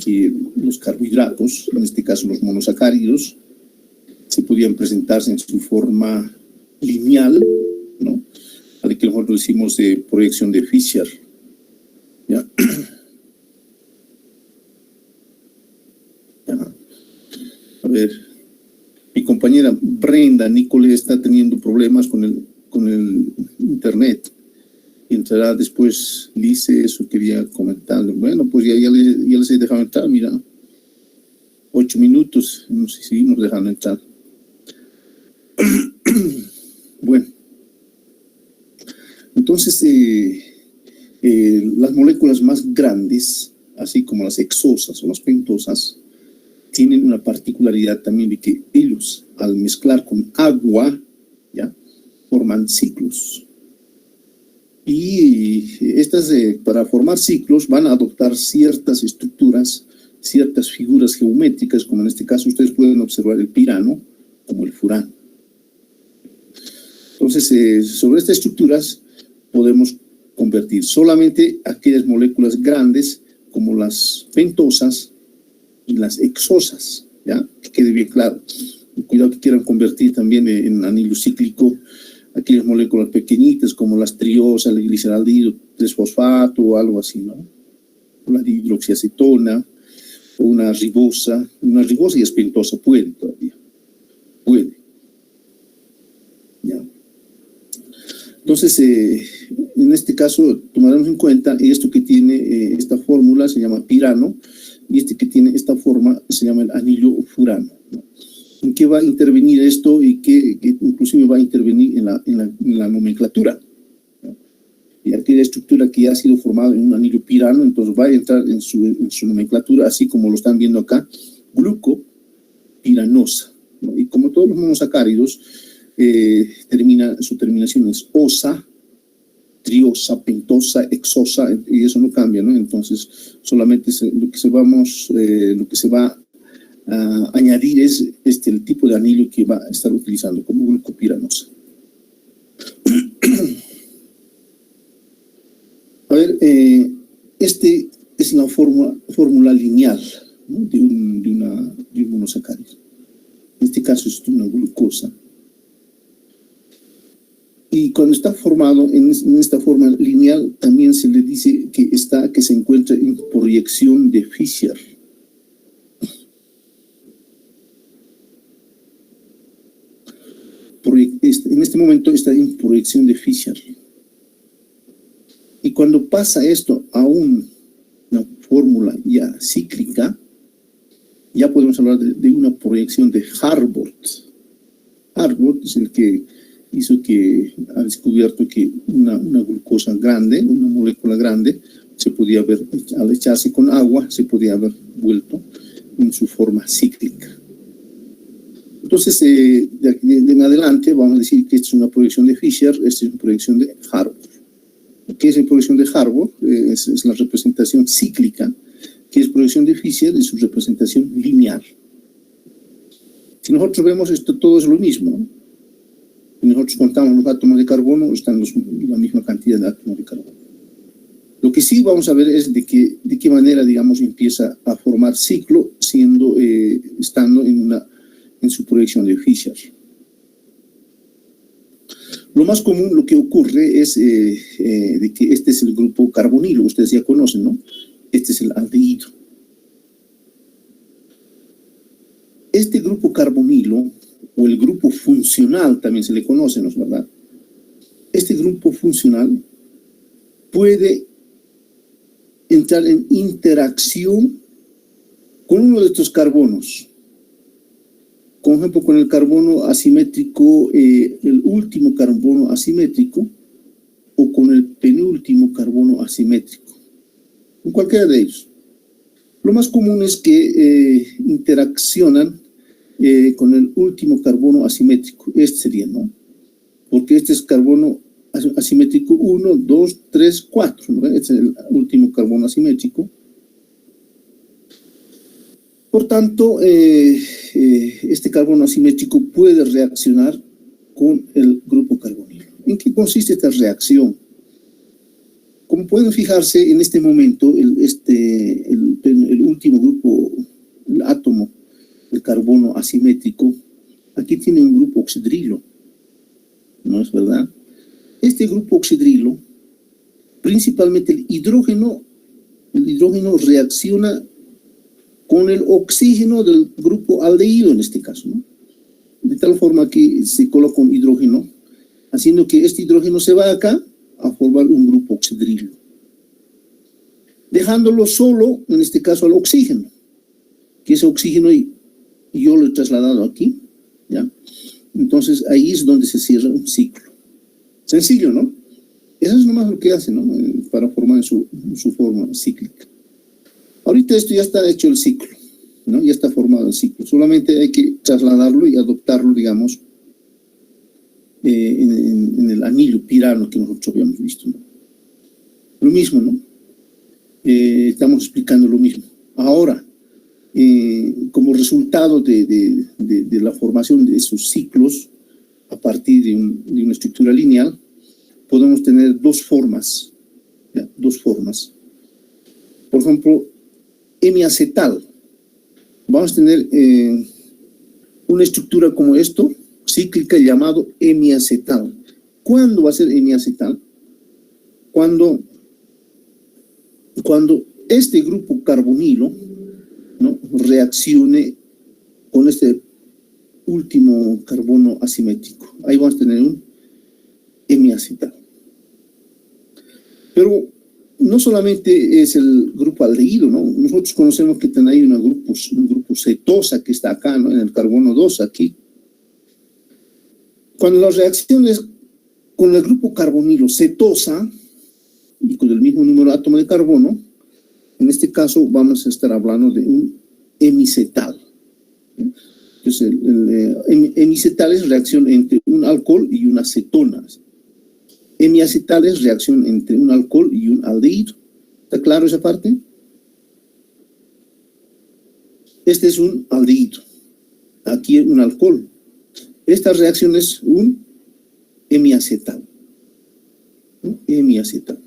que los carbohidratos, en este caso los monosacáridos, se podían presentarse en su forma lineal, ¿no? A lo que nosotros decimos de proyección de Fischer. ¿Ya? A ver, mi compañera Brenda Nicole está teniendo problemas con el internet. Entrará después, Lice, eso quería comentar. Bueno, pues ya les he dejado entrar, mira. 8 minutos, no sé si seguimos dejando entrar. Bueno, entonces las moléculas más grandes, así como las exosas o las pentosas, tienen una particularidad también de que ellos, al mezclar con agua, ¿ya?, forman ciclos. Y estas, para formar ciclos, van a adoptar ciertas estructuras, ciertas figuras geométricas, como en este caso ustedes pueden observar el pirano, como el furano. Entonces, sobre estas estructuras podemos convertir solamente aquellas moléculas grandes, como las pentosas y las exosas, ¿ya? Que quede bien claro. Cuidado que quieran convertir también en anillo cíclico aquellas moléculas pequeñitas, como las triosas, el gliceraldehido 3-fosfato o algo así, ¿no? La dihidroxiacetona, o una ribosa y es pentosa, puede todavía. Puede. ¿Ya? Entonces, en este caso, tomaremos en cuenta esto que tiene esta fórmula, se llama pirano, y este que tiene esta forma se llama el anillo furano, ¿no? ¿En qué va a intervenir esto y que inclusive va a intervenir en la nomenclatura, ¿no? Y aquella estructura que ya ha sido formada en un anillo pirano, entonces va a entrar en su nomenclatura, así como lo están viendo acá, glucopiranosa, ¿no? Y como todos los monosacáridos, su terminación es osa, triosa, pentosa, exosa, y eso no cambia, ¿no? Entonces, solamente lo que se va a añadir es el tipo de anillo que va a estar utilizando como glucopiranosa. A ver, este es la fórmula lineal, ¿no?, de un monosacárido. En este caso es una glucosa. Y cuando está formado en esta forma lineal, también se le dice que se encuentra en proyección de Fischer. En este momento está en proyección de Fischer. Y cuando pasa esto a una fórmula ya cíclica, ya podemos hablar de una proyección de Harbord. Harbord es el que ha descubierto que una glucosa grande, una molécula grande, se podía ver, al echarse con agua, se podía haber vuelto en su forma cíclica. Entonces, de en adelante, vamos a decir que esta es una proyección de Fischer, esta es una proyección de Harbord. ¿Qué es la proyección de Harbord? Es la representación cíclica. ¿Qué es proyección de Fischer? Es su representación lineal. Si nosotros vemos esto, todo es lo mismo, ¿no? Si nosotros contamos los átomos de carbono, están la misma cantidad de átomos de carbono. Lo que sí vamos a ver es de qué manera, digamos, empieza a formar ciclo estando en su proyección de Fischer. Lo más común, lo que ocurre es de que este es el grupo carbonilo, ustedes ya conocen, ¿no? Este es el aldehído. Este grupo carbonilo, o el grupo funcional, también se le conoce, ¿no es verdad? Este grupo funcional puede entrar en interacción con uno de estos carbonos. Por ejemplo, con el carbono asimétrico, el último carbono asimétrico, o con el penúltimo carbono asimétrico. Con cualquiera de ellos. Lo más común es que interaccionan con el último carbono asimétrico. Este sería, ¿no? Porque este es carbono asimétrico 1, 2, 3, 4, ¿no? Este es el último carbono asimétrico. Por tanto, este carbono asimétrico puede reaccionar con el grupo carbonilo. ¿En qué consiste esta reacción? Como pueden fijarse, en este momento, el último grupo carbono asimétrico, aquí tiene un grupo oxidrilo, ¿no es verdad? Este grupo oxidrilo, principalmente el hidrógeno reacciona con el oxígeno del grupo aldehído en este caso, ¿no? De tal forma que se coloca un hidrógeno, haciendo que este hidrógeno se va acá a formar un grupo oxidrilo, dejándolo solo, en este caso, al oxígeno, que ese oxígeno yo lo he trasladado aquí, ¿ya? Entonces ahí es donde se cierra un ciclo. Sencillo, ¿no? Eso es nomás lo que hace, ¿no? Para formar su forma cíclica. Ahorita esto ya está hecho el ciclo, ¿no? Ya está formado el ciclo. Solamente hay que trasladarlo y adoptarlo, digamos, en el anillo pirano que nosotros habíamos visto, ¿no? Lo mismo, ¿no? Estamos explicando lo mismo. Ahora, como resultado de la formación de esos ciclos, a partir de una estructura lineal, podemos tener dos formas, ¿ya? Dos formas. Por ejemplo, hemiacetal. Vamos a tener una estructura como esto, cíclica, llamado hemiacetal. ¿Cuándo va a ser hemiacetal? Cuando este grupo carbonilo, ¿no?, reaccione con este último carbono asimétrico. Ahí vamos a tener un hemiacetal. Pero no solamente es el grupo aldehído, ¿no? Nosotros conocemos que hay un grupo cetosa que está acá, ¿no?, en el carbono 2 aquí. Cuando las reacciones con el grupo carbonilo cetosa y con el mismo número de átomos de carbono, en este caso vamos a estar hablando de un hemicetal. Entonces, el hemicetal es reacción entre un alcohol y una acetona. Hemiacetal es reacción entre un alcohol y un aldehído. ¿Está claro esa parte? Este es un aldehído. Aquí es un alcohol. Esta reacción es un hemiacetal, ¿no? Hemiacetal.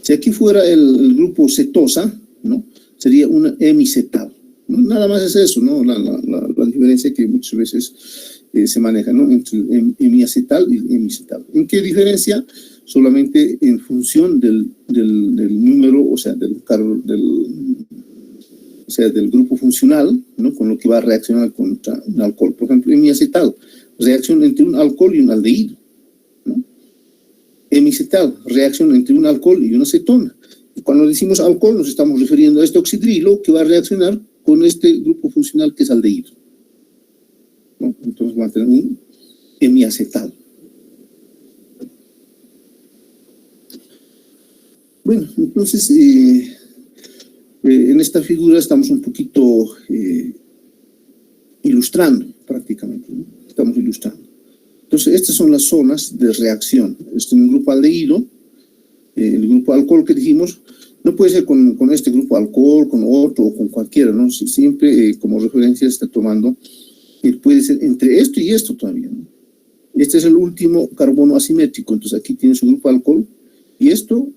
Si aquí fuera el grupo cetosa, ¿no?, sería una hemicetal, ¿no? Nada más es eso, ¿no? La diferencia que muchas veces se maneja, ¿no?, entre hemiacetal y hemicetal. ¿En qué diferencia? Solamente en función del número, o sea, del grupo funcional, ¿no?, con lo que va a reaccionar contra un alcohol. Por ejemplo, hemiacetal, reacción entre un alcohol y un aldehído, ¿no? Hemicetal, reacción entre un alcohol y una acetona. Y cuando decimos alcohol, nos estamos refiriendo a este oxidrilo que va a reaccionar con este grupo funcional que es aldehído, ¿no? Entonces va a tener un hemiacetal. Bueno, entonces en esta figura estamos un poquito ilustrando prácticamente, ¿no? Estamos ilustrando. Entonces estas son las zonas de reacción. Este es un grupo aldehído, el grupo alcohol que dijimos, no puede ser con este grupo alcohol, con otro o con cualquiera, ¿no? Siempre como referencia está tomando, puede ser entre esto y esto todavía, ¿no? Este es el último carbono asimétrico, entonces aquí tiene su grupo alcohol y esto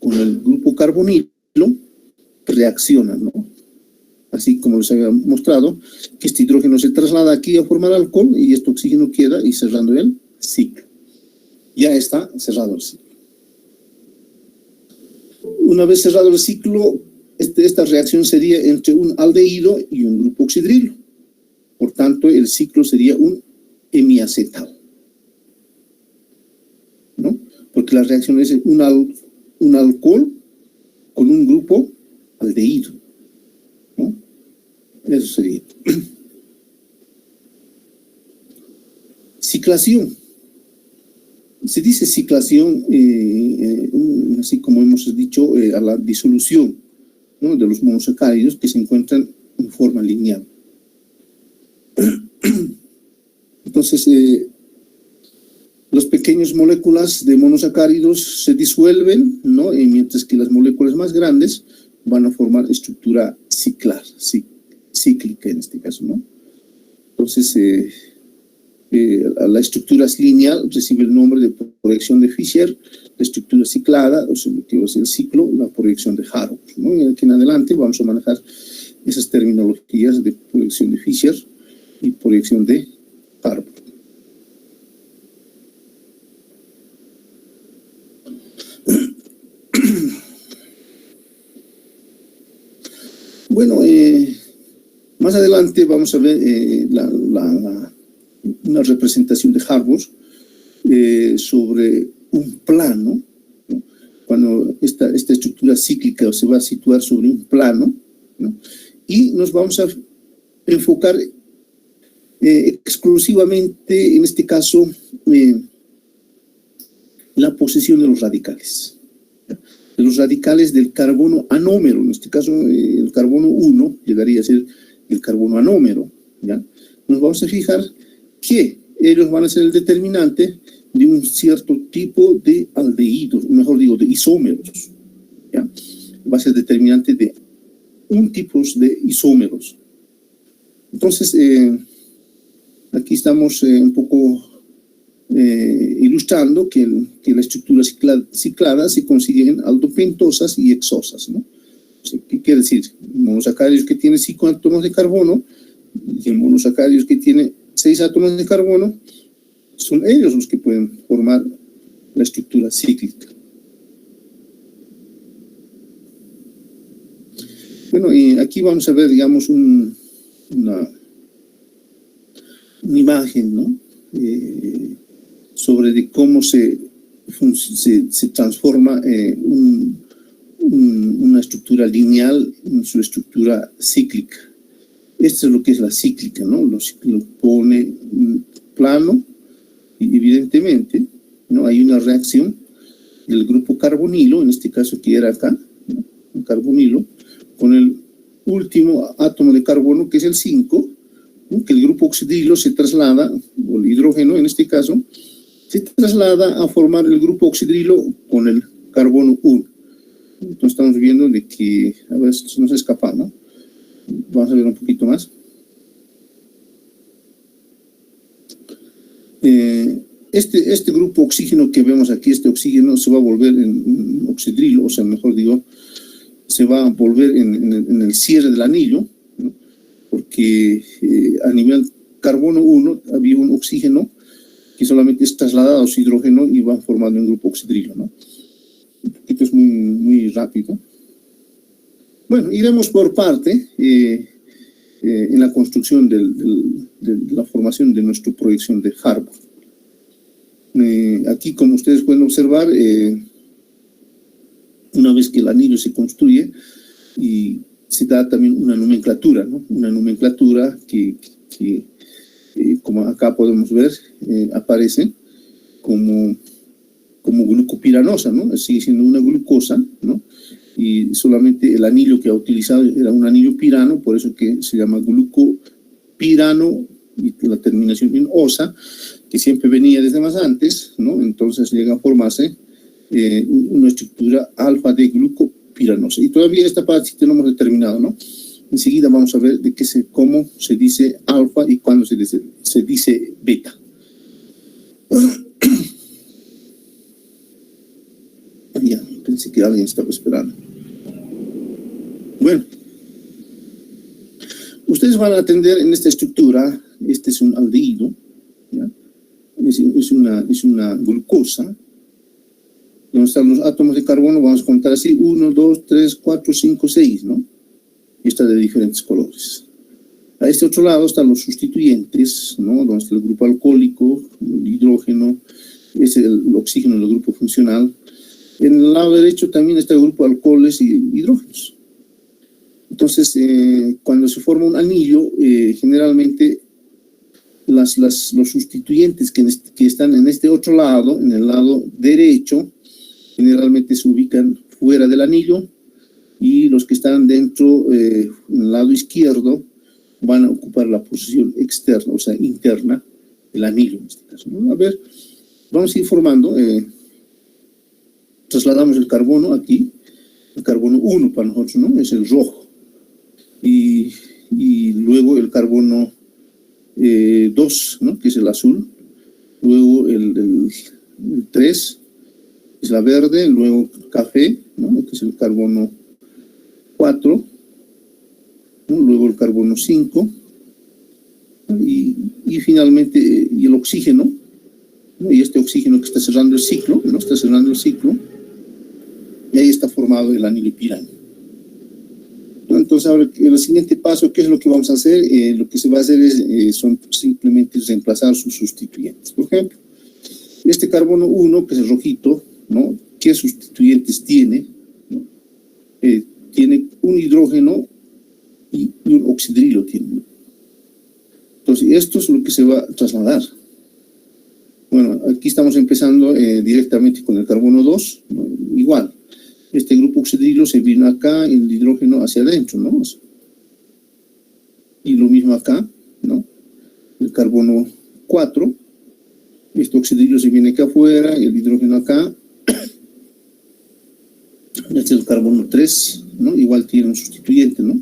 con el grupo carbonilo reacciona, ¿no? Así como les había mostrado, que este hidrógeno se traslada aquí a formar alcohol y este oxígeno queda y cerrando el ciclo. Ya está cerrado el ciclo. Una vez cerrado el ciclo, esta reacción sería entre un aldehído y un grupo oxidrilo. Por tanto, el ciclo sería un hemiacetal, ¿no? Porque la reacción es un alcohol con un grupo aldehído, ¿no? Eso sería. Ciclación. Se dice ciclación, así como hemos dicho, a la disolución, ¿no?, de los monosacáridos que se encuentran en forma lineal. Entonces, las pequeñas moléculas de monosacáridos se disuelven, ¿no?, y mientras que las moléculas más grandes van a formar estructura cíclica en este caso, ¿no? Entonces, la estructura lineal recibe el nombre de proyección de Fischer, la estructura ciclada, o sea, lo que es el ciclo, la proyección de Harold, ¿no? Y aquí en adelante vamos a manejar esas terminologías de proyección de Fischer y proyección de Harbord. Bueno, más adelante vamos a ver una representación de Harbord sobre un plano, ¿no? Cuando esta estructura cíclica se va a situar sobre un plano, ¿no? Y nos vamos a enfocar exclusivamente, en este caso, la posición de los radicales. De los radicales del carbono anómero, en este caso el carbono 1 llegaría a ser el carbono anómero, ¿ya? Nos vamos a fijar que ellos van a ser el determinante de un cierto tipo de aldehídos, mejor digo, de isómeros, ¿ya? Va a ser determinante de un tipo de isómeros. Entonces, aquí estamos un poco ilustrando que la estructura ciclada se consigue en aldopentosas y hexosas, ¿no? ¿Qué quiere decir? Monosacáridos que tienen 5 átomos de carbono y monosacáridos que tienen 6 átomos de carbono, son ellos los que pueden formar la estructura cíclica. Bueno, y aquí vamos a ver, digamos, una imagen, ¿no? Sobre de cómo se transforma una estructura lineal en su estructura cíclica. Esto es lo que es la cíclica, ¿no? Lo pone plano y evidentemente, ¿no? Hay una reacción del grupo carbonilo, en este caso que era acá, ¿no? Un carbonilo, con el último átomo de carbono, que es el 5, ¿no? Que el grupo oxidrilo se traslada, o el hidrógeno en este caso, se traslada a formar el grupo oxidrilo con el carbono 1. Entonces estamos viendo de que, a ver, esto no se escapa, ¿no? Vamos a ver un poquito más. Este grupo oxígeno que vemos aquí, este oxígeno se va a volver en oxidrilo, o sea, mejor digo, se va a volver en el cierre del anillo, ¿no? Porque a nivel carbono 1 había un oxígeno que solamente es trasladado a su hidrógeno y va formando un grupo oxidrilo, ¿no? Un poquito es muy rápido. Bueno, iremos por parte en la construcción de la formación de nuestra proyección de Harbord. Aquí, como ustedes pueden observar, una vez que el anillo se construye, y se da también una nomenclatura, ¿no? Una nomenclatura que como acá podemos ver, aparece como glucopiranosa, ¿no? Sigue siendo una glucosa, ¿no? Y solamente el anillo que ha utilizado era un anillo pirano, por eso que se llama glucopirano, y la terminación en osa, que siempre venía desde más antes, ¿no? Entonces llega a formarse una estructura alfa de glucopiranosa. Y todavía esta parte sí tenemos determinado, ¿no? Enseguida vamos a ver cómo se dice alfa y cuándo se dice beta. Ya, pensé que alguien estaba esperando. Bueno, ustedes van a atender en esta estructura, este es un aldehído, ¿ya? Es una glucosa, donde están los átomos de carbono, vamos a contar así, 1, 2, 3, 4, 5, 6, ¿no? Y está de diferentes colores. A este otro lado están los sustituyentes, ¿no? Donde está el grupo alcohólico, el hidrógeno, es el oxígeno del grupo funcional. En el lado derecho también está el grupo de alcoholes y hidrógenos. Entonces, cuando se forma un anillo, generalmente los sustituyentes que están en este otro lado, en el lado derecho, generalmente se ubican fuera del anillo, y los que están dentro, en el lado izquierdo, van a ocupar la posición externa, o sea, interna del anillo en este caso, ¿no? A ver, vamos a ir formando. Trasladamos el carbono aquí, el carbono 1 para nosotros, ¿no? Es el rojo. Y luego el carbono 2, ¿no? Que es el azul. Luego el 3 es la verde. Luego el café, ¿no? Que es el carbono 4. ¿no? Luego el carbono 5. ¿no? Y finalmente, y el oxígeno, ¿no? Y este oxígeno que está cerrando el ciclo, ¿no? Está cerrando el ciclo, y ahí está formado el anillo pirano. Entonces, ahora, el siguiente paso, ¿qué es lo que vamos a hacer? Lo que se va a hacer son simplemente reemplazar sus sustituyentes. Por ejemplo, este carbono 1, que es el rojito, ¿no? ¿Qué sustituyentes tiene? ¿No? Tiene un hidrógeno y un oxidrilo tiene, ¿no? Entonces, esto es lo que se va a trasladar. Bueno, aquí estamos empezando directamente con el carbono 2, ¿no? Igual. Este grupo oxidrilo se vino acá, el hidrógeno hacia adentro, ¿no? Y lo mismo acá, ¿no? El carbono 4, este oxidrilo se viene acá afuera, el hidrógeno acá. Este es el carbono 3, ¿no? Igual tiene un sustituyente, ¿no?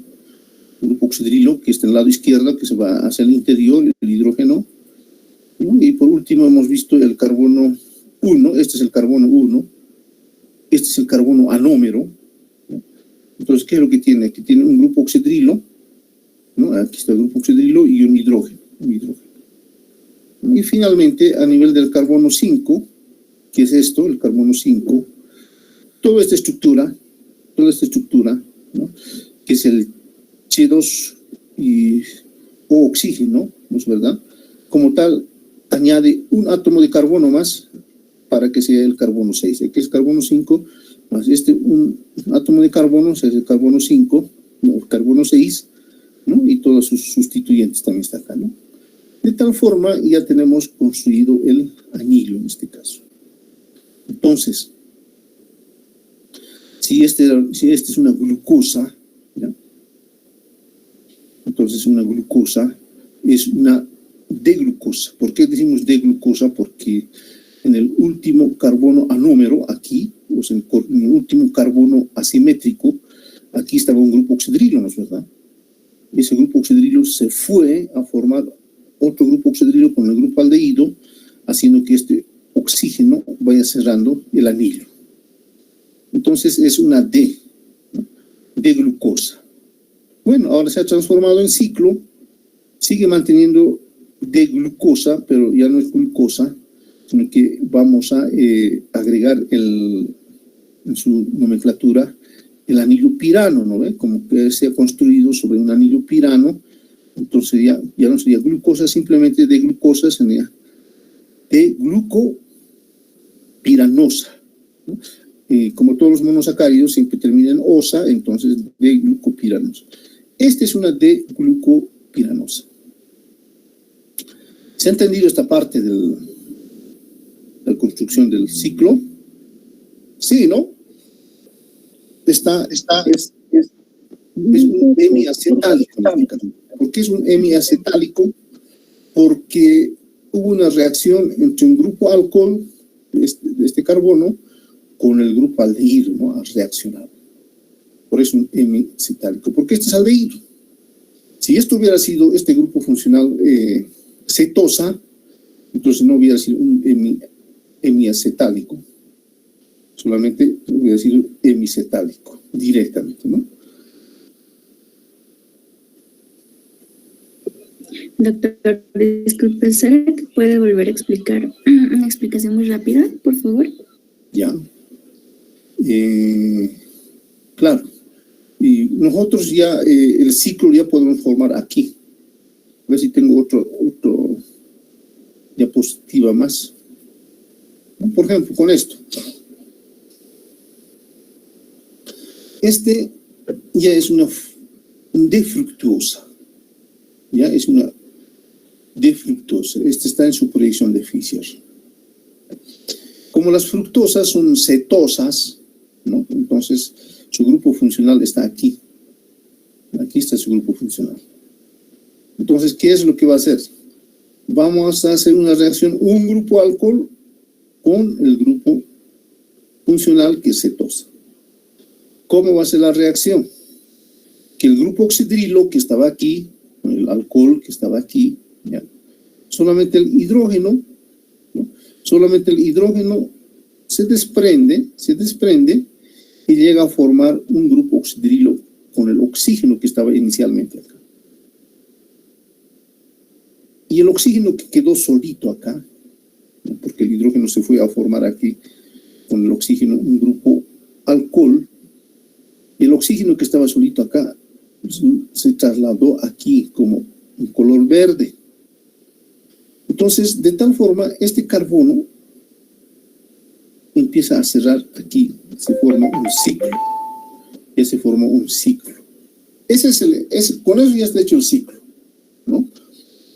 El grupo oxidrilo, que está en el lado izquierdo, que se va hacia el interior, el hidrógeno, ¿no? Y por último hemos visto el carbono 1, este es el carbono 1, este es el carbono anómero, ¿no? Entonces, ¿qué es lo que tiene? Que tiene un grupo oxidrilo, ¿no? Aquí está el grupo oxidrilo y un hidrógeno. Y finalmente, a nivel del carbono 5, que es esto, el carbono 5, toda esta estructura, ¿no? Que es el H2 o oxígeno, ¿no es verdad? Como tal, añade un átomo de carbono más para que sea el carbono 6. Aquí es carbono 5, más un átomo de carbono, o sea, es el carbono 5, no, el carbono 6, ¿no? Y todos sus sustituyentes también están acá, ¿no? De tal forma, ya tenemos construido el anillo en este caso. Entonces, si este es una glucosa, ¿ya? Entonces una glucosa es una D-glucosa. ¿Por qué decimos D-glucosa? Porque en el último carbono anómero, aquí, o sea, en el último carbono asimétrico, aquí estaba un grupo oxidrilo, ¿no es verdad? Ese grupo oxidrilo se fue a formar otro grupo oxidrilo con el grupo aldehído, haciendo que este oxígeno vaya cerrando el anillo. Entonces es una D, ¿no? D-glucosa. Bueno, ahora se ha transformado en ciclo, sigue manteniendo D-glucosa, pero ya no es glucosa, sino que vamos a agregar en su nomenclatura el anillo pirano, ¿no ve? Como que se ha construido sobre un anillo pirano, entonces ya no sería glucosa, simplemente D-glucosa, sería D-glucopiranosa, ¿no? Como todos los monosacáridos siempre terminan en osa, entonces D-glucopiranosa. Esta es una D-glucopiranosa. ¿Se ha entendido esta parte de la construcción del ciclo? Sí, ¿no? Es un hemiacetálico. ¿Por qué es un hemiacetálico? Porque hubo una reacción entre un grupo alcohol de este carbono con el grupo aldehído, ¿no? Ha reaccionado. Por eso un hemiacetálico. Porque este es aldehído. Si esto hubiera sido este grupo funcional cetosa, entonces no hubiera sido un hemiacetálico. Solamente hubiera sido hemicetálico, directamente, ¿no? Doctor, disculpe, ¿será que puede volver a explicar una explicación muy rápida, por favor? Ya. Claro. Y nosotros ya, el ciclo ya podemos formar aquí. A ver si tengo otro diapositiva más. Por ejemplo, con esto. Este ya es una D-fructuosa. Ya es una D-fructosa. Este está en su proyección de Fischer. Como las fructosas son cetosas, ¿no? Entonces su grupo funcional está aquí. Aquí está su grupo funcional. Entonces, ¿qué es lo que va a hacer? Vamos a hacer una reacción, un grupo alcohol con el grupo funcional que es cetosa. ¿Cómo va a ser la reacción? Que el grupo oxidrilo que estaba aquí, el alcohol que estaba aquí, ¿ya? Solamente el hidrógeno, ¿no? Solamente el hidrógeno se desprende y llega a formar un grupo oxidrilo con el oxígeno que estaba inicialmente acá. Y el oxígeno que quedó solito acá, ¿no? Porque el hidrógeno se fue a formar aquí con el oxígeno, un grupo alcohol. El oxígeno que estaba solito acá se trasladó aquí como un color verde. Entonces, de tal forma, este carbono empieza a cerrar aquí, se forma un ciclo. Ya se formó un ciclo. Con eso ya está hecho el ciclo, ¿no?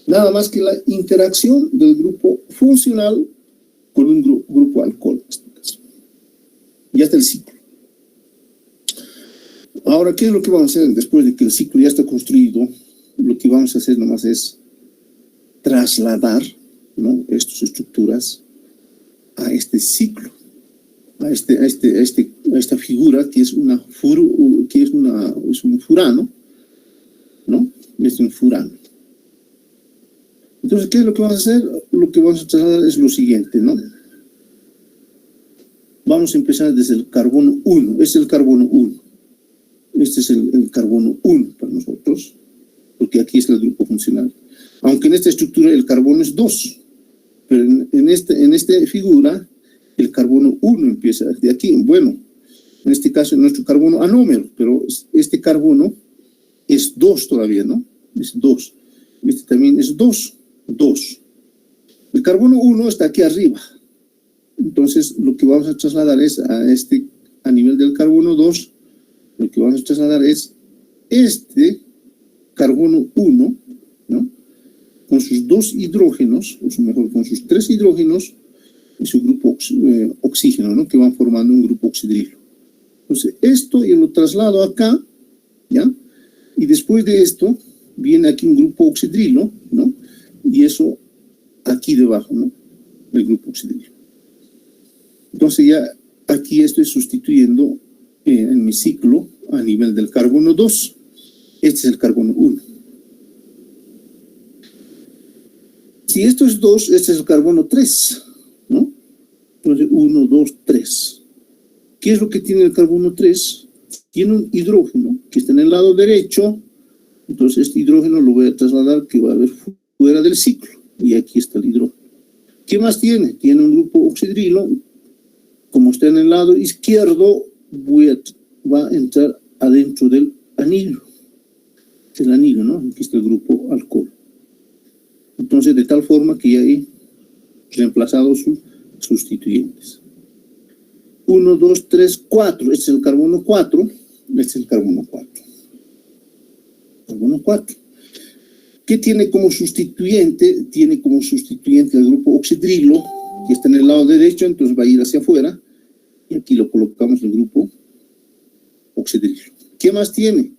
Nada más que la interacción del grupo funcional con un grupo alcohol, en este caso. Ya está el ciclo. Ahora, ¿qué es lo que vamos a hacer después de que el ciclo ya está construido? Lo que vamos a hacer nomás es trasladar, ¿no?, estas estructuras a este ciclo, a esta figura que es un furano, ¿no? Es un furano. Entonces, ¿qué es lo que vamos a hacer? Lo que vamos a trasladar es lo siguiente, ¿no? Vamos a empezar desde el carbono 1. Este es el carbono 1. Este es el carbono 1 para nosotros, porque aquí está el grupo funcional. Aunque en esta estructura el carbono es 2, pero en esta figura el carbono 1 empieza de aquí. Bueno, en este caso es nuestro carbono anómero, pero este carbono es 2 todavía, ¿no? Es 2. Este también es 2. El carbono 1 está aquí arriba. Entonces, lo que vamos a trasladar es a nivel del carbono 2, lo que vamos a trasladar es este carbono 1, ¿no?, con sus 2 hidrógenos, o mejor, con sus 3 hidrógenos y su grupo oxígeno, ¿no?, que van formando un grupo oxidrilo. Entonces, esto yo lo traslado acá, ¿ya? Y después de esto, viene aquí un grupo oxidrilo, ¿no? Y eso aquí debajo, ¿no?, el grupo oxidrilo. Entonces ya aquí estoy sustituyendo en mi ciclo a nivel del carbono 2. Este es el carbono 1. Si esto es 2, este es el carbono 3, ¿no? Entonces 1, 2, 3. ¿Qué es lo que tiene el carbono 3? Tiene un hidrógeno que está en el lado derecho. Entonces este hidrógeno lo voy a trasladar, que va a ver fuera del ciclo. Y aquí está el hidrógeno. ¿Qué más tiene? Tiene un grupo oxidrilo. Como está en el lado izquierdo, va a entrar adentro del anillo. El anillo, ¿no? Aquí está el grupo alcohol. Entonces, de tal forma que ya he reemplazado sus sustituyentes. 1, 2, 3, 4. Este es el carbono 4. Este es el carbono 4. Carbono 4. ¿Qué tiene como sustituyente? Tiene como sustituyente el grupo oxidrilo, que está en el lado derecho, entonces va a ir hacia afuera. Y aquí lo colocamos el grupo oxidrilo. ¿Qué más tiene?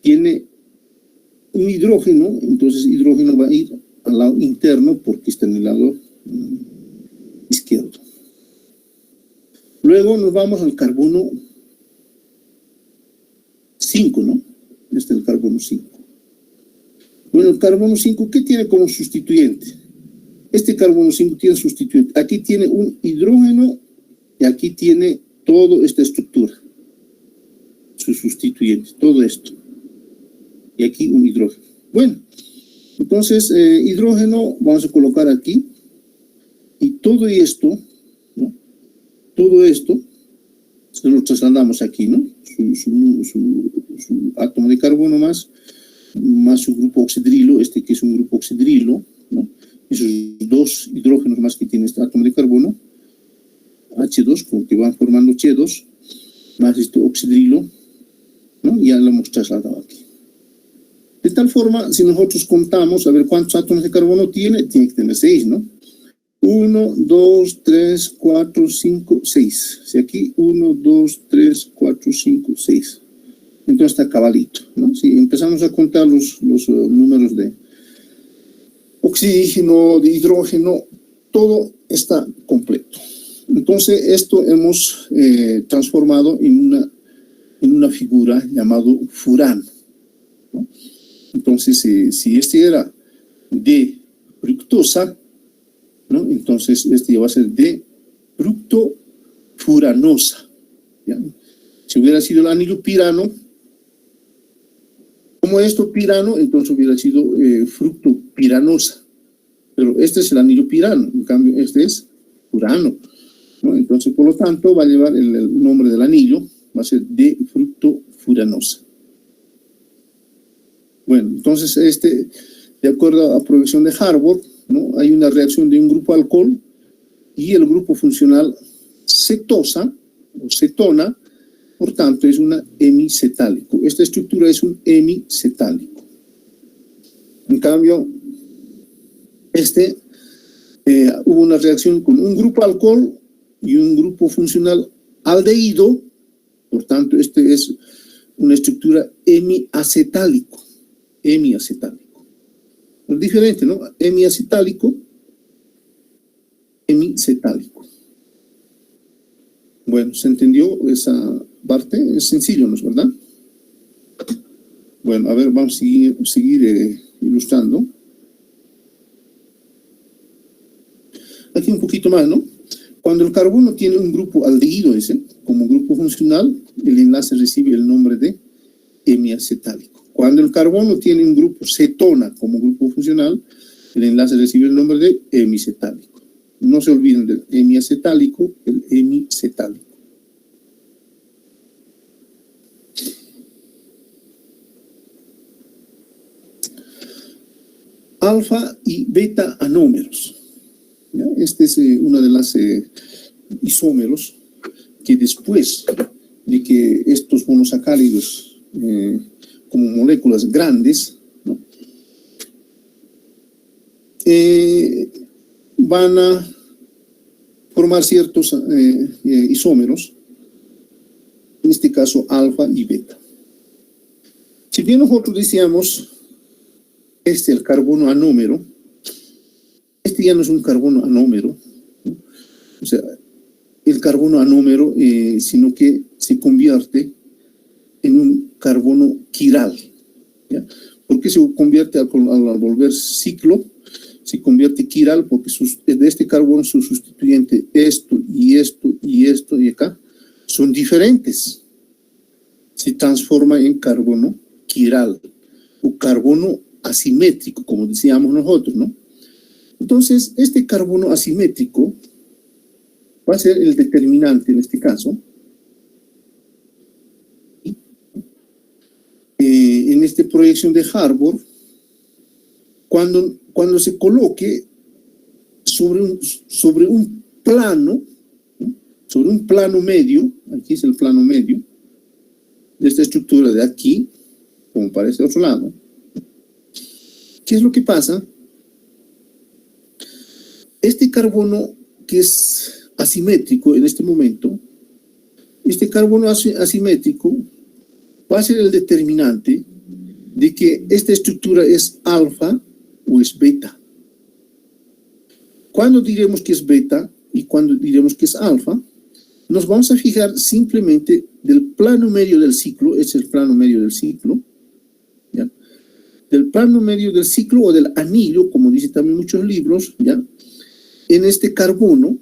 Tiene un hidrógeno, entonces hidrógeno va a ir al lado interno porque está en el lado izquierdo. Luego nos vamos al carbono 5, ¿no? Este es el carbono 5. Bueno, el carbono 5, ¿qué tiene como sustituyente? Este carbono 5 tiene sustituyente. Aquí tiene un hidrógeno y aquí tiene toda esta estructura. Su sustituyente, todo esto. Y aquí un hidrógeno. Bueno, entonces hidrógeno vamos a colocar aquí. Y todo esto, ¿no?, todo esto se lo trasladamos aquí, ¿no? Su átomo de carbono más su grupo oxidrilo, este que es un grupo oxidrilo, ¿no? Esos 2 hidrógenos más que tiene este átomo de carbono, H2, como que van formando H2, más este oxidrilo, ¿no? Ya lo hemos trasladado aquí. De tal forma, si nosotros contamos, a ver cuántos átomos de carbono tiene que tener 6, ¿no? 1, 2, 3, 4, 5, 6. Si aquí 1, 2, 3, 4, 5, 6. Entonces está cabalito, ¿no? Si empezamos a contar los números de oxígeno, de hidrógeno, todo está completo. Entonces esto hemos transformado en una figura llamado furano, ¿no? Entonces, si este era de fructosa, ¿no?, entonces este ya va a ser de fructofuranosa, ¿ya? Si hubiera sido el anillo pirano, como esto pirano, entonces hubiera sido fructopiranosa, pero este es el anillo pirano, en cambio este es furano, ¿no? Entonces, por lo tanto, va a llevar el nombre del anillo, va a ser de fructofuranosa. Bueno, entonces, de acuerdo a la proyección de Harbord, ¿no? Hay una reacción de un grupo alcohol y el grupo funcional cetosa o cetona, por tanto, es un hemicetálico. Esta estructura es un hemicetálico. En cambio, hubo una reacción con un grupo alcohol y un grupo funcional aldehído, por tanto, este es una estructura hemiacetálico. Hemiacetálico. Es diferente, ¿no? Hemiacetálico, hemicetálico. Bueno, ¿se entendió esa parte? Es sencillo, ¿no es verdad? Bueno, a ver, vamos a seguir ilustrando. Aquí un poquito más, ¿no? Cuando el carbono tiene un grupo aldehído como grupo funcional, el enlace recibe el nombre de hemiacetálico. Cuando el carbono tiene un grupo cetona como grupo funcional, el enlace recibe el nombre de hemicetálico. No se olviden del hemiacetálico, el hemicetálico. Alfa y beta anómeros. ¿Ya? Este es uno de los isómeros que después de que estos monosacáridos como moléculas grandes, ¿no? Van a formar ciertos isómeros, en este caso alfa y beta. Si bien nosotros decíamos el carbono anómero, ya no es un carbono anómero, ¿no? O sea, el carbono anómero, sino que se convierte en un carbono quiral, ¿ya? ¿Por qué se convierte al volver ciclo? Se convierte quiral porque de este carbono su sustituyente, esto y esto y esto y acá, son diferentes. Se transforma en carbono quiral o carbono asimétrico, como decíamos nosotros, ¿no? Entonces, este carbono asimétrico va a ser el determinante en este caso. En esta proyección de Harbord, cuando se coloque sobre un plano, ¿no? Sobre un plano medio, aquí es el plano medio, de esta estructura de aquí, como para este otro lado, ¿qué es lo que pasa? Este carbono que es asimétrico en este momento, este carbono asimétrico va a ser el determinante de que esta estructura es alfa o es beta. Cuando diremos que es beta y cuando diremos que es alfa, nos vamos a fijar simplemente del plano medio del ciclo, es el plano medio del ciclo, ¿ya? Del plano medio del ciclo o del anillo, como dicen también muchos libros, ¿ya? En este carbono,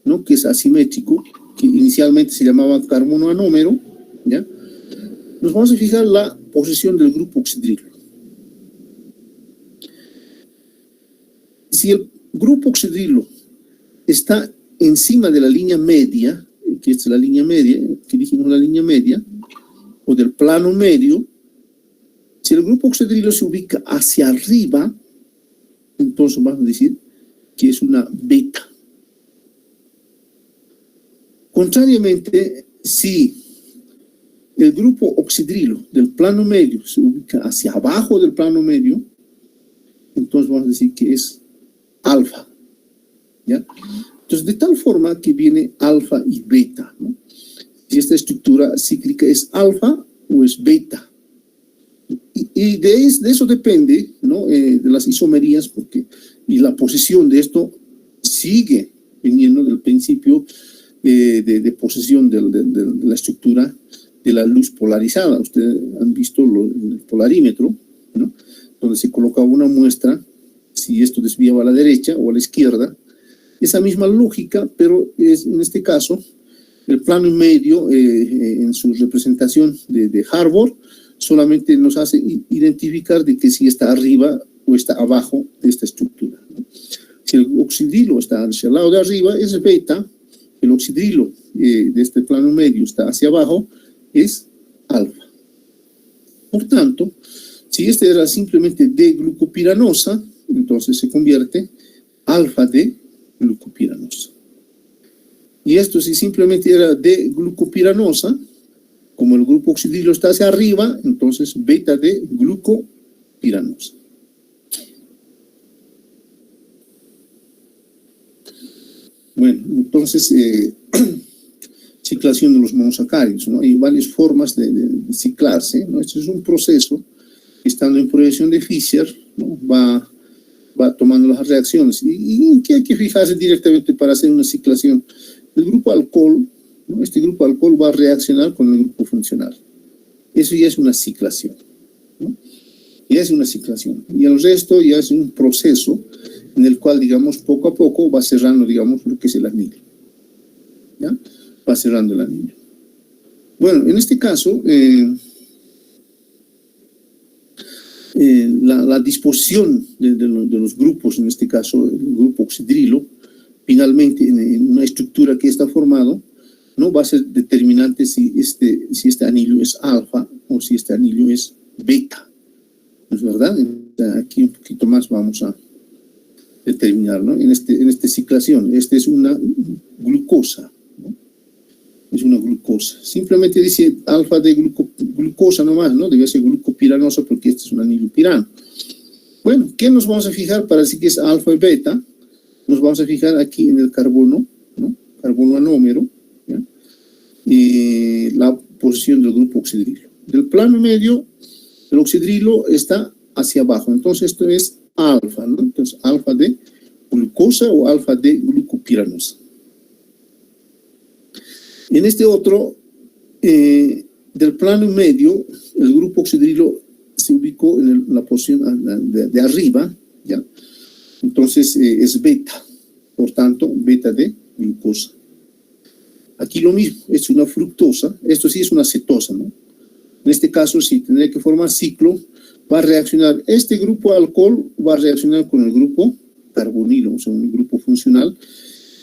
¿no? Que es asimétrico, que inicialmente se llamaba carbono anómero, ¿ya? Nos vamos a fijar la posición del grupo oxidrilo. Si el grupo oxidrilo está encima de la línea media, que es la línea media, que dijimos la línea media, o del plano medio, si el grupo oxidrilo se ubica hacia arriba, entonces vamos a decir que es una beta. Contrariamente, si el grupo oxidrilo del plano medio se ubica hacia abajo del plano medio, entonces vamos a decir que es alfa, ¿ya? Entonces, de tal forma que viene alfa y beta, ¿no? Si esta estructura cíclica es alfa o es beta. Y de eso depende, ¿no? De las isomerías, y la posición de esto sigue viniendo del principio de posesión de la estructura de la luz polarizada. Ustedes han visto el polarímetro, ¿no? Donde se colocaba una muestra, si esto desviaba a la derecha o a la izquierda. Esa misma lógica, pero es en este caso el plano medio en su representación de Harbord solamente nos hace identificar de que si está arriba o está abajo de esta estructura, ¿no? Si el oxidrilo está hacia el lado de arriba, es beta. El oxidrilo de este plano medio está hacia abajo, es alfa. Por tanto, si este era simplemente D-glucopiranosa, entonces se convierte alfa D-glucopiranosa. Y esto si simplemente era D-glucopiranosa, como el grupo oxidrilo está hacia arriba, entonces beta D-glucopiranosa. Bueno, entonces, ciclación de los monosacáridos, ¿no? Hay varias formas de ciclarse, ¿no? Este es un proceso que, estando en proyección de Fischer, ¿no? va tomando las reacciones. ¿Y qué hay que fijarse directamente para hacer una ciclación? El grupo alcohol, ¿no? Este grupo alcohol va a reaccionar con el grupo funcional. Eso ya es una ciclación, ¿no? Ya es una ciclación. Y el resto ya es un proceso en el cual, digamos, poco a poco va cerrando, digamos, lo que es el anillo. ¿Ya? Va cerrando el anillo. Bueno, en este caso, la disposición de los grupos, en este caso, el grupo oxidrilo, finalmente, en una estructura que está formado, no va a ser determinante si este anillo es alfa o si este anillo es beta. ¿No es verdad? Aquí un poquito más vamos a determinar, ¿no? En esta ciclación, esta es una glucosa, ¿no? Es una glucosa. Simplemente dice alfa de glucosa nomás, ¿no? Debe ser glucopiranosa porque este es un anillo pirano. Bueno, ¿qué nos vamos a fijar para decir que es alfa y beta? Nos vamos a fijar aquí en el carbono, ¿no? Carbono anómero, ¿ya? Y la posición del grupo oxidrilo. Del plano medio, el oxidrilo está hacia abajo, entonces esto es alfa, ¿no? Entonces alfa de glucosa o alfa de glucopiranosa. En este otro, del plano medio, el grupo oxidrilo se ubicó en la posición de arriba, ¿ya? Entonces es beta, por tanto, beta de glucosa. Aquí lo mismo, es una fructosa, esto sí es una cetosa, ¿no? En este caso, si tendría que formar ciclo, va a reaccionar, este grupo alcohol va a reaccionar con el grupo carbonilo, o sea, un grupo funcional,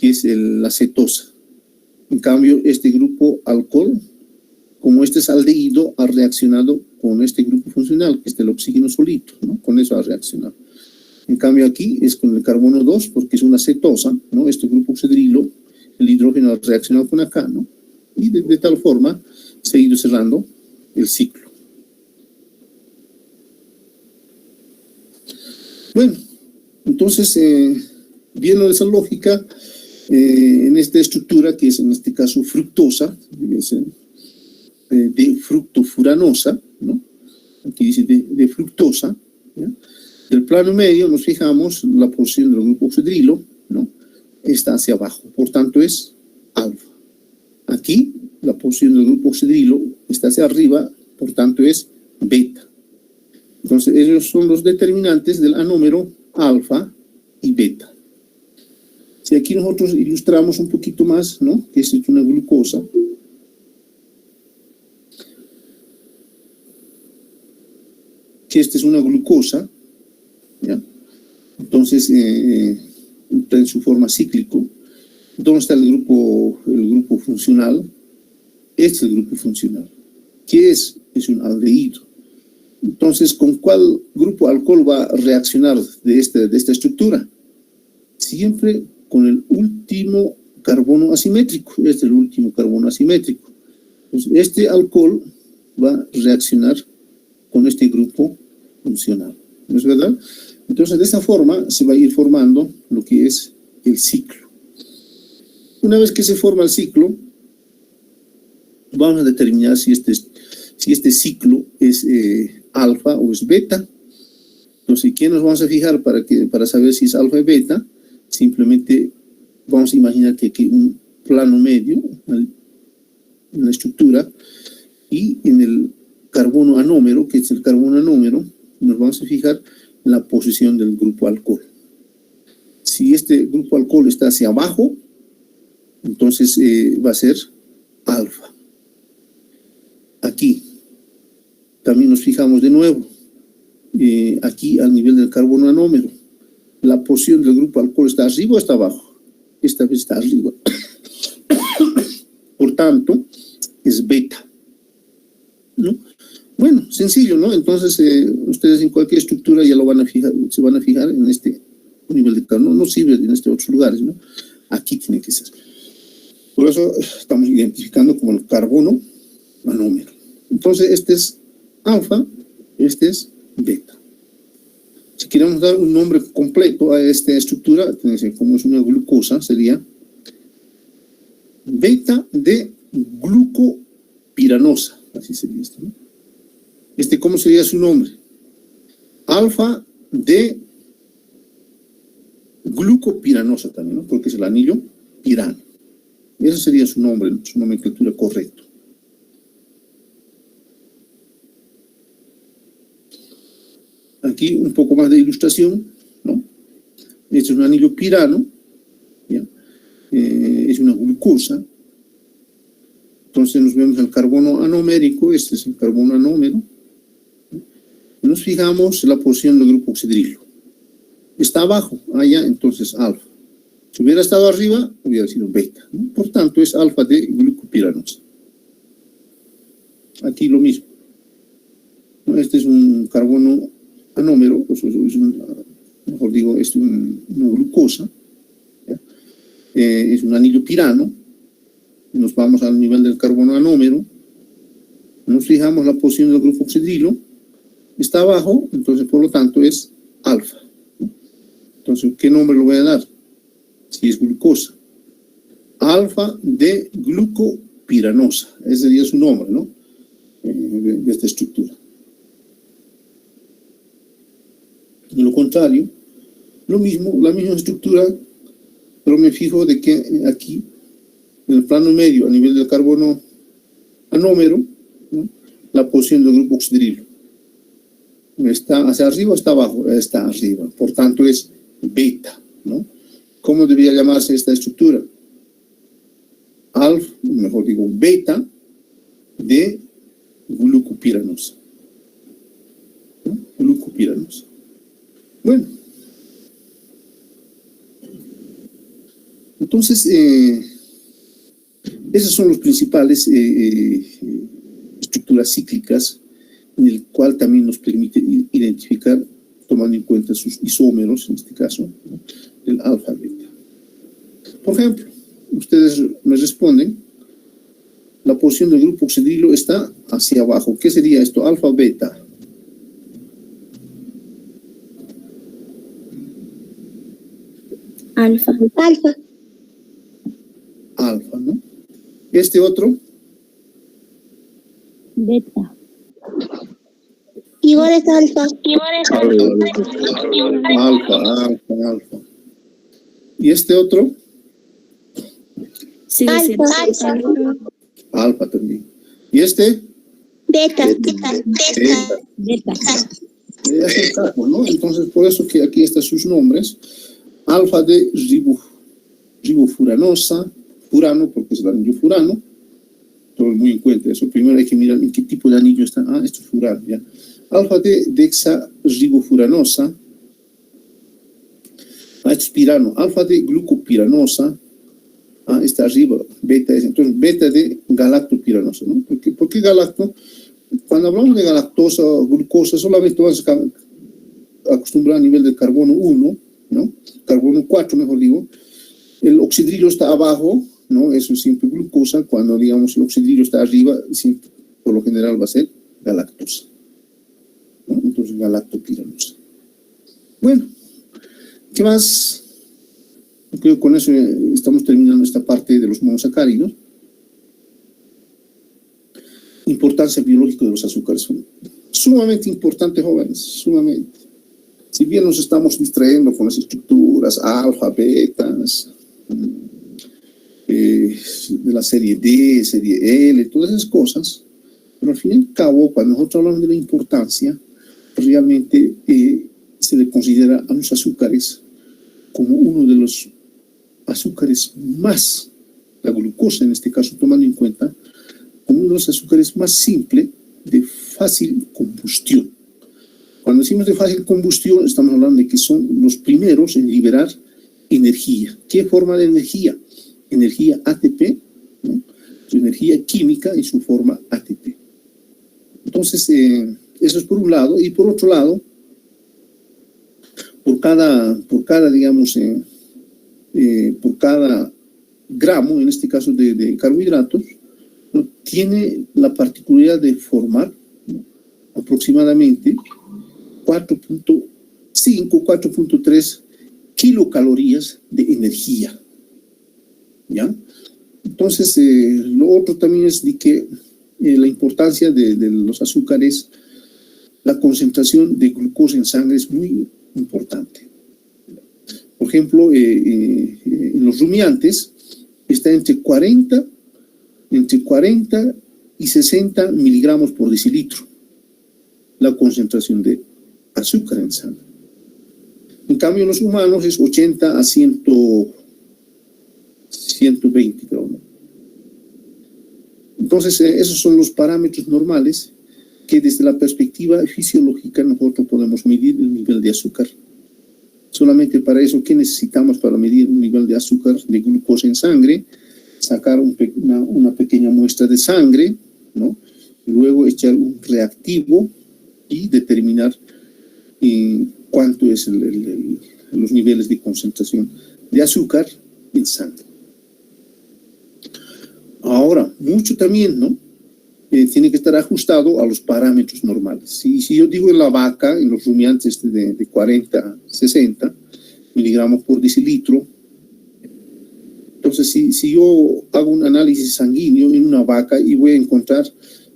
que es la cetosa. En cambio, este grupo alcohol, como este es aldehído, ha reaccionado con este grupo funcional, que es el oxígeno solito, ¿no? Con eso ha reaccionado. En cambio aquí es con el carbono 2, porque es una cetosa, ¿no? Este grupo oxidrilo, el hidrógeno ha reaccionado con acá, ¿no? Y de tal forma se ha ido cerrando el ciclo. Bueno, entonces, viendo esa lógica, en esta estructura, que es en este caso fructosa, debe ser de fructofuranosa, ¿no? Aquí dice de fructosa, ¿ya? Del plano medio nos fijamos la posición del grupo oxidrilo, ¿no? Está hacia abajo, por tanto es alfa. Aquí la posición del grupo oxidrilo está hacia arriba, por tanto es beta. Entonces ellos son los determinantes del anómero alfa y beta. Si aquí nosotros ilustramos un poquito más, ¿no? Que es una glucosa. Que esta es una glucosa, ¿ya? Entonces, está en su forma cíclico. ¿Dónde está el grupo funcional? Este es el grupo funcional. ¿Qué es? Es un aldehído. Entonces, ¿con cuál grupo alcohol va a reaccionar de esta estructura? Siempre con el último carbono asimétrico. Este es el último carbono asimétrico. Entonces, este alcohol va a reaccionar con este grupo funcional. ¿No es verdad? Entonces, de esa forma se va a ir formando lo que es el ciclo. Una vez que se forma el ciclo, vamos a determinar si este ciclo es alfa o es beta. Entonces, ¿qué nos vamos a fijar para saber si es alfa o beta? Simplemente vamos a imaginar que aquí un plano medio, una estructura, y en el carbono anómero, que es el carbono anómero, nos vamos a fijar en la posición del grupo alcohol. Si este grupo alcohol está hacia abajo, entonces va a ser alfa. Aquí también nos fijamos de nuevo. aquí al nivel del carbono anómero. La posición del grupo alcohol está arriba o está abajo. Esta vez está arriba. Por tanto, es beta, ¿no? Bueno, sencillo, ¿no? Entonces, ustedes en cualquier estructura ya lo van a fijar, se van a fijar en este nivel de carbono. No sirve en estos otros lugares, ¿no? Aquí tiene que ser. Por eso estamos identificando como el carbono anómero. Entonces, este es alfa, este es beta. Si queremos dar un nombre completo a esta estructura, como es una glucosa, sería beta de glucopiranosa. Así sería esto, ¿no? ¿Cómo sería su nombre? Alfa de glucopiranosa también, ¿no? Porque es el anillo pirano. Ese sería su nombre, su nomenclatura correcta. Aquí un poco más de ilustración, ¿no? Este es un anillo pirano, ¿ya? Es una glucosa. Entonces nos vemos el carbono anomérico, este es el carbono anómero. Nos fijamos en la posición del grupo oxidrilo. Está abajo, allá, entonces alfa. Si hubiera estado arriba, hubiera sido beta, ¿no? Por tanto, es alfa de glucopiranosa. Aquí lo mismo, ¿no? Este es un carbono anómero, pues es mejor digo, es una glucosa, ¿ya? Es un anillo pirano. Nos vamos al nivel del carbono anómero. Nos fijamos la posición del grupo oxidrilo. Está abajo, entonces por lo tanto es alfa. Entonces, ¿qué nombre le voy a dar? Si es glucosa. Alfa de glucopiranosa. Ese sería su nombre, ¿no? De esta estructura. De lo contrario, lo mismo, la misma estructura, pero me fijo de que aquí, en el plano medio, a nivel del carbono anómero, ¿no? La posición del grupo oxidrilo. ¿Está hacia arriba o está abajo? Está arriba. Por tanto, es beta, ¿no? ¿Cómo debería llamarse esta estructura? Alfa, mejor digo, beta de glucopiranosa. ¿No? Glucopiranosa. Bueno. Entonces, esos son los principales estructuras cíclicas, en el cual también nos permite identificar, tomando en cuenta sus isómeros, en este caso, ¿no? El alfa beta. Por ejemplo, ustedes me responden, la posición del grupo oxidrilo está hacia abajo. ¿Qué sería esto? Alfa beta. Alfa. Alfa. Alfa, ¿no? Este otro. Beta. Igual es alfa. Alfa. ¿Y este otro? Sigue siendo Alfa. Alfa también. ¿Y este? Beta. Es el caso, ¿no? Entonces, por eso que aquí están sus nombres. Alfa de ribofuranosa, furano, porque es el anillo furano. Todo muy en cuenta eso. Primero hay que mirar en qué tipo de anillo está. Ah, esto es furano, ya. Alfa de dexarribofuranosa. Ah, esto es pirano. Alfa de glucopiranosa. Ah, está arriba. Beta es. Entonces, beta de galactopiranosa, ¿no? ¿Por qué galacto? Cuando hablamos de galactosa o glucosa, solamente vamos a acostumbrar a nivel del carbono 1, ¿no? Carbono 4, mejor digo. El oxidrilo está abajo, ¿no? Eso es siempre glucosa. Cuando, digamos, el oxidrilo está arriba, siempre, por lo general va a ser galactosa, ¿no? Entonces, galactopiranosa. Bueno, ¿qué más? Creo que con eso estamos terminando esta parte de los monosacáridos. Importancia biológica de los azúcares. Sumamente importante, jóvenes, sumamente. Si bien nos estamos distrayendo con las estructuras, alfa, betas, de la serie D, serie L, todas esas cosas, pero al fin y al cabo, cuando nosotros hablamos de la importancia, realmente se le considera a los azúcares como uno de los azúcares más, la glucosa en este caso, tomando en cuenta, como uno de los azúcares más simples de fácil combustión. Cuando decimos de fácil combustión, estamos hablando de que son los primeros en liberar energía. ¿Qué forma de energía? Energía ATP, ¿no? Su energía química en su forma ATP. Entonces, eso es por un lado. Y por otro lado, por cada digamos, por cada gramo, en este caso de carbohidratos, ¿no? Tiene la particularidad de formar, ¿no? Aproximadamente 4.5, 4.3 kilocalorías de energía. ¿Ya? Entonces, lo otro también es de que la importancia de los azúcares, la concentración de glucosa en sangre es muy importante. Por ejemplo, en los rumiantes está entre 40 y 60 miligramos por decilitro la concentración de azúcar en sangre. En cambio, en los humanos es 80 a 120, creo, ¿no? Entonces, esos son los parámetros normales que desde la perspectiva fisiológica nosotros podemos medir el nivel de azúcar. Solamente para eso, ¿qué necesitamos para medir un nivel de azúcar, de glucosa en sangre? Sacar una pequeña muestra de sangre, ¿no? Y luego echar un reactivo y determinar cuánto es los niveles de concentración de azúcar en sangre. Ahora, mucho también, ¿no? Tiene que estar ajustado a los parámetros normales. Si yo digo en la vaca, en los rumiantes de 40 a 60 miligramos por decilitro, entonces si yo hago un análisis sanguíneo en una vaca y voy a encontrar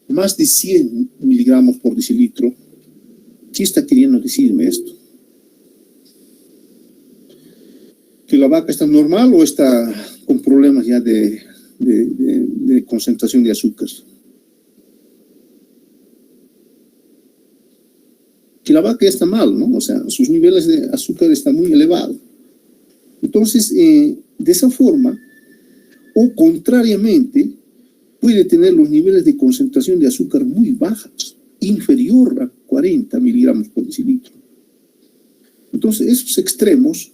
más de 100 miligramos por decilitro, ¿qué está queriendo decirme esto? ¿Que la vaca está normal o está con problemas ya de concentración de azúcar? Que la vaca está mal, ¿no? O sea, sus niveles de azúcar están muy elevados. Entonces, de esa forma, o contrariamente, puede tener los niveles de concentración de azúcar muy bajos, inferior a 40 miligramos por decilitro. Entonces, esos extremos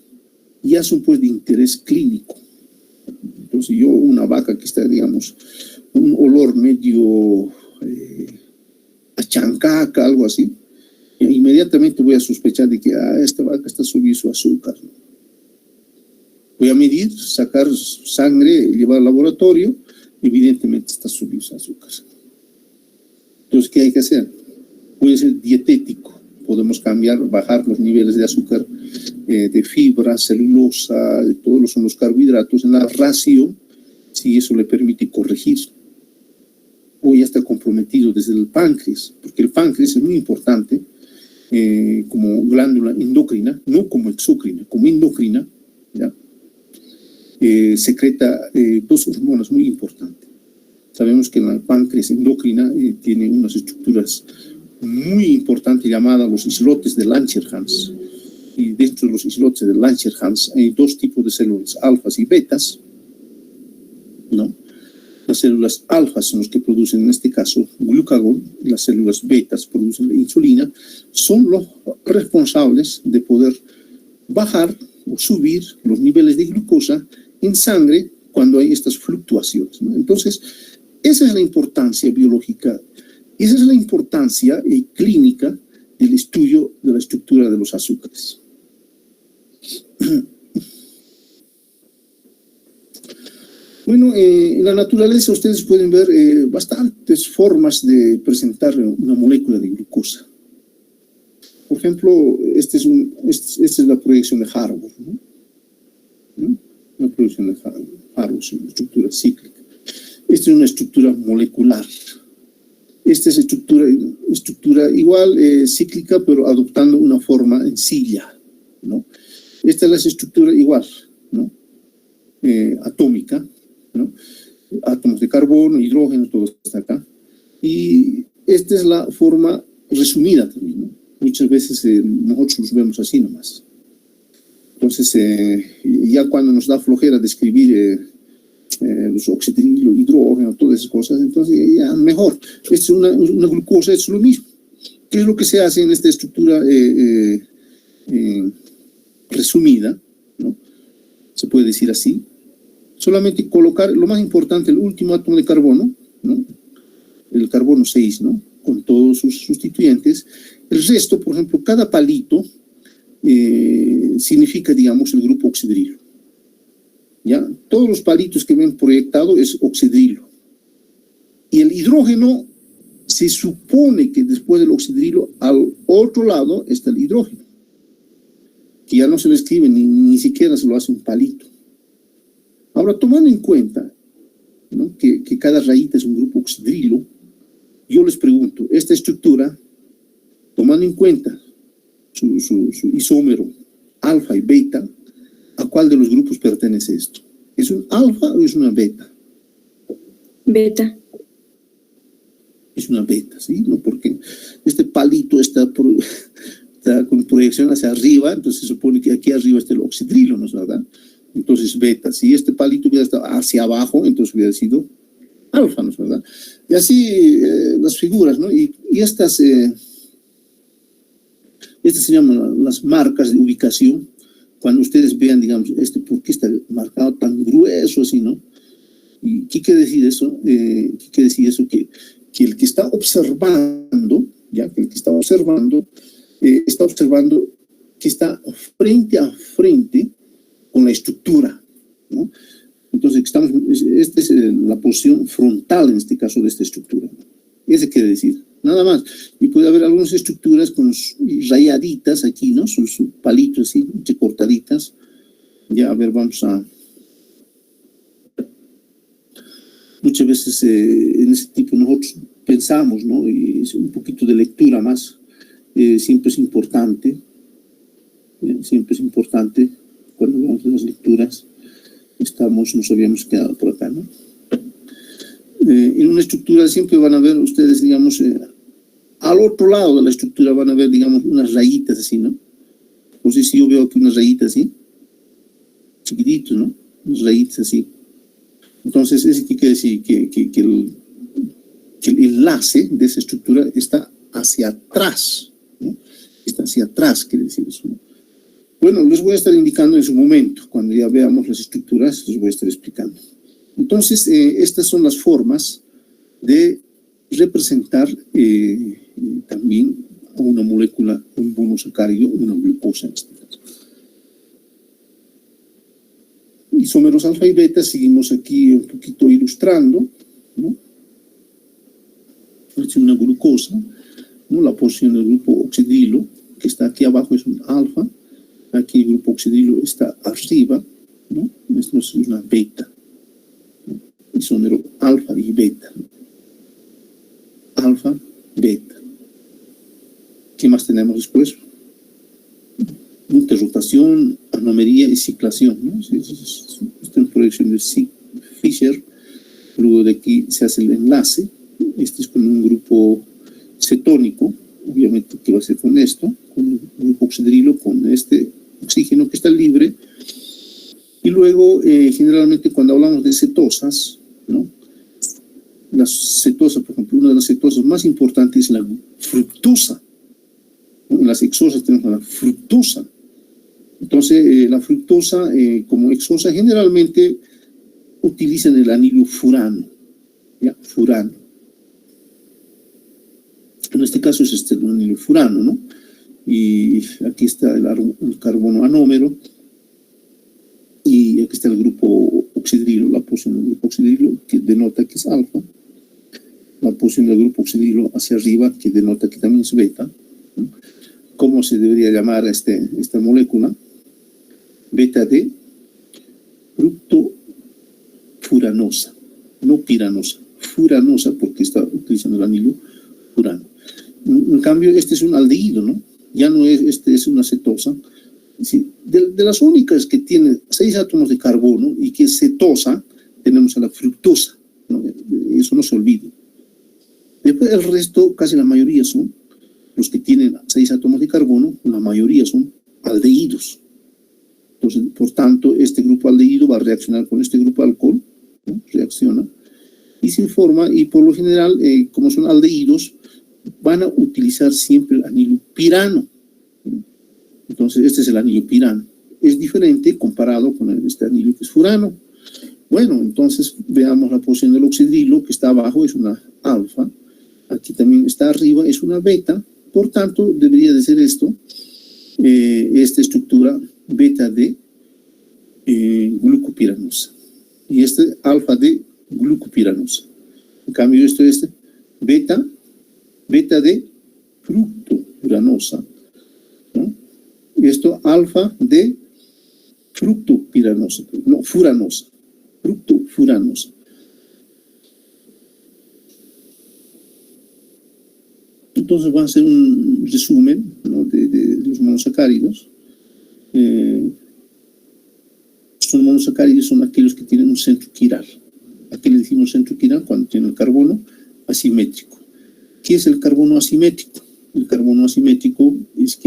ya son pues de interés clínico. Entonces, una vaca que está, digamos, un olor medio a chancaca, algo así, inmediatamente voy a sospechar de que esta vaca está subiendo su azúcar, ¿no? Voy a medir, sacar sangre, llevar al laboratorio, evidentemente está subiendo su azúcar. Entonces, ¿qué hay que hacer? Puede ser dietético. Podemos bajar los niveles de azúcar, de fibra, celulosa, de todos los carbohidratos en la ración, si eso le permite corregir. O ya está comprometido desde el páncreas, porque el páncreas es muy importante como glándula endocrina, no como exócrina, como endocrina, ¿ya? Secreta dos hormonas muy importantes. Sabemos que la páncreas endocrina tiene unas estructuras muy importantes llamadas los islotes de Langerhans. Y dentro de los islotes de Langerhans hay dos tipos de células, alfas y betas, ¿no? Las células alfas son las que producen, en este caso, glucagón, y las células betas producen la insulina, son los responsables de poder bajar o subir los niveles de glucosa en sangre cuando hay estas fluctuaciones, ¿no? Entonces, esa es la importancia biológica, esa es la importancia clínica del estudio de la estructura de los azúcares. Bueno, en la naturaleza ustedes pueden ver bastantes formas de presentar una molécula de glucosa. Por ejemplo, esta es la proyección de Haber, ¿no? La proyección de Haber es una estructura cíclica. Esta es una estructura molecular. Esta es estructura igual, cíclica, pero adoptando una forma en silla, ¿no? Esta es la estructura igual, ¿no? Atómica, ¿no? Átomos de carbono, hidrógeno, todo está acá. Y esta es la forma resumida también, ¿no? Muchas veces nosotros los vemos así nomás. Entonces, ya cuando nos da flojera de escribir los oxidrilo, hidrógeno, todas esas cosas, entonces ya mejor. Es una glucosa, es lo mismo. ¿Qué es lo que se hace en esta estructura resumida, ¿no? Se puede decir así. Solamente colocar lo más importante, el último átomo de carbono, ¿no? El carbono 6, ¿no? Con todos sus sustituyentes. El resto, por ejemplo, cada palito significa, digamos, el grupo oxidrilo. ¿Ya? Todos los palitos que ven proyectado es oxidrilo. Y el hidrógeno se supone que después del oxidrilo, al otro lado está el hidrógeno, que ya no se lo escribe, ni siquiera se lo hace un palito. Ahora, tomando en cuenta, ¿no?, que cada rayita es un grupo oxidrilo, yo les pregunto, esta estructura, tomando en cuenta su isómero alfa y beta, ¿a cuál de los grupos pertenece esto? ¿Es un alfa o es una beta? Beta. Es una beta, ¿sí? ¿No? Porque este palito está con proyección hacia arriba, entonces se supone que aquí arriba está el oxidrilo, ¿no es verdad? Entonces beta. Si este palito hubiera estado hacia abajo, entonces hubiera sido alfa, ¿no es verdad? Y así las figuras, ¿no? Y estas se llaman las marcas de ubicación. Cuando ustedes vean, digamos, ¿por qué está marcado tan grueso así, no? ¿Y qué quiere decir eso? ¿Qué quiere decir eso? Que el que está observando, ya que el que está observando que está frente a frente con la estructura, ¿no? Entonces, esta es la posición frontal, en este caso, de esta estructura. Ese quiere decir, nada más. Y puede haber algunas estructuras con rayaditas aquí, ¿no? Sus palitos así, cortaditas. Ya, a ver, vamos a... Muchas veces en ese tipo nosotros pensamos, ¿no? Y es un poquito de lectura más. Siempre es importante. Siempre es importante cuando vemos las lecturas. Nos habíamos quedado por acá, ¿no? En una estructura siempre van a ver ustedes, digamos, al otro lado de la estructura van a ver, digamos, unas rayitas así, ¿no? Entonces, si yo veo aquí unas rayitas así, chiquititos, ¿no? Unas rayitas así. Entonces, ¿eso qué quiere decir? Que el enlace de esa estructura está hacia atrás, ¿no? Está hacia atrás, quiere decir eso, ¿no? Bueno, les voy a estar indicando en su momento, cuando ya veamos las estructuras, les voy a estar explicando. Entonces, estas son las formas de representar también a una molécula, un monosacárido, una glucosa en este caso. Isómeros alfa y beta, seguimos aquí un poquito ilustrando, ¿no? Es una glucosa, ¿no? La porción del grupo oxidrilo, que está aquí abajo, es un alfa. Aquí el grupo oxidrilo está arriba, ¿no? Esto es una beta, ¿no? Isómero alfa y beta, ¿no? Alfa, beta. ¿Qué más tenemos después? Interrotación, anomería y ciclación, ¿no? Esta es proyección de Fischer. Luego de aquí se hace el enlace. Este es con un grupo cetónico, obviamente que va a ser con esto, con un oxidrilo, con este oxígeno que está libre. Y luego, generalmente cuando hablamos de cetosas, ¿no? Las cetosas, por ejemplo, una de las cetosas más importantes es la fructosa, ¿no? En las hexosas tenemos la fructosa. Entonces, la fructosa, como hexosa, generalmente utilizan el anillo furano, ¿ya? Furano. En este caso es el anillo furano, ¿no? Y aquí está el carbono anómero, y aquí está el grupo oxidrilo, la posición del grupo oxidrilo, que denota que es alfa, la posición del grupo oxidrilo hacia arriba, que denota que también es beta, ¿no? ¿Cómo se debería llamar esta molécula? Beta de fructofuranosa, no piranosa, furanosa, porque está utilizando el anillo furano. En cambio, este es un aldehído, ¿no? Ya no es, es una cetosa. Sí, de las únicas que tiene 6 átomos de carbono y que es cetosa, tenemos a la fructosa, ¿no? Eso no se olvide. Después el resto, casi la mayoría son los que tienen 6 átomos de carbono, la mayoría son aldehídos. Entonces, por tanto, este grupo aldehído va a reaccionar con este grupo alcohol, ¿no? Reacciona y se forma, y por lo general, como son aldehídos, van a utilizar siempre el anillo pirano. Entonces, este es el anillo pirano. Es diferente comparado con este anillo que es furano. Bueno, entonces veamos la posición del oxidrilo, que está abajo, es una alfa. Aquí también está arriba, es una beta. Por tanto, debería de ser esto, esta estructura beta de glucopiranosa. Y este alfa de glucopiranosa. En cambio, esto es beta de fructopiranosa, ¿no? Y esto alfa de fructopiranosa, no, furanosa, fructofuranosa. Entonces va a ser un resumen, ¿no?, de los monosacáridos. Son monosacáridos, son aquellos que tienen un centro quiral. Aquí le decimos centro quiral cuando tiene el carbono asimétrico. ¿Qué es el carbono asimétrico? El carbono asimétrico es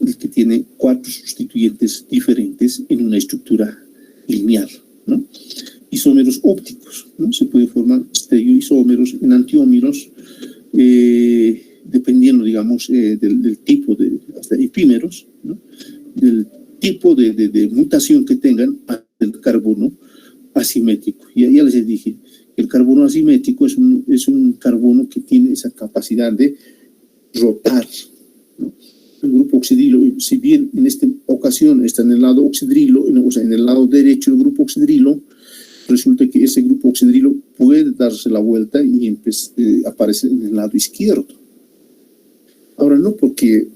el que tiene 4 sustituyentes diferentes en una estructura lineal, ¿no? Isómeros ópticos, ¿no? Se puede formar estereoisómeros, enantiómeros, dependiendo, digamos, del tipo de, hasta epímeros, ¿no?, del tipo de mutación que tengan el carbono asimétrico. Ya les dije, el carbono asimétrico es un carbono que tiene esa capacidad de rotar, ¿no? El grupo oxidrilo, si bien en esta ocasión está en el lado oxidrilo, o sea, en el lado derecho del grupo oxidrilo, resulta que ese grupo oxidrilo puede darse la vuelta y aparecer en el lado izquierdo. Ahora, no porque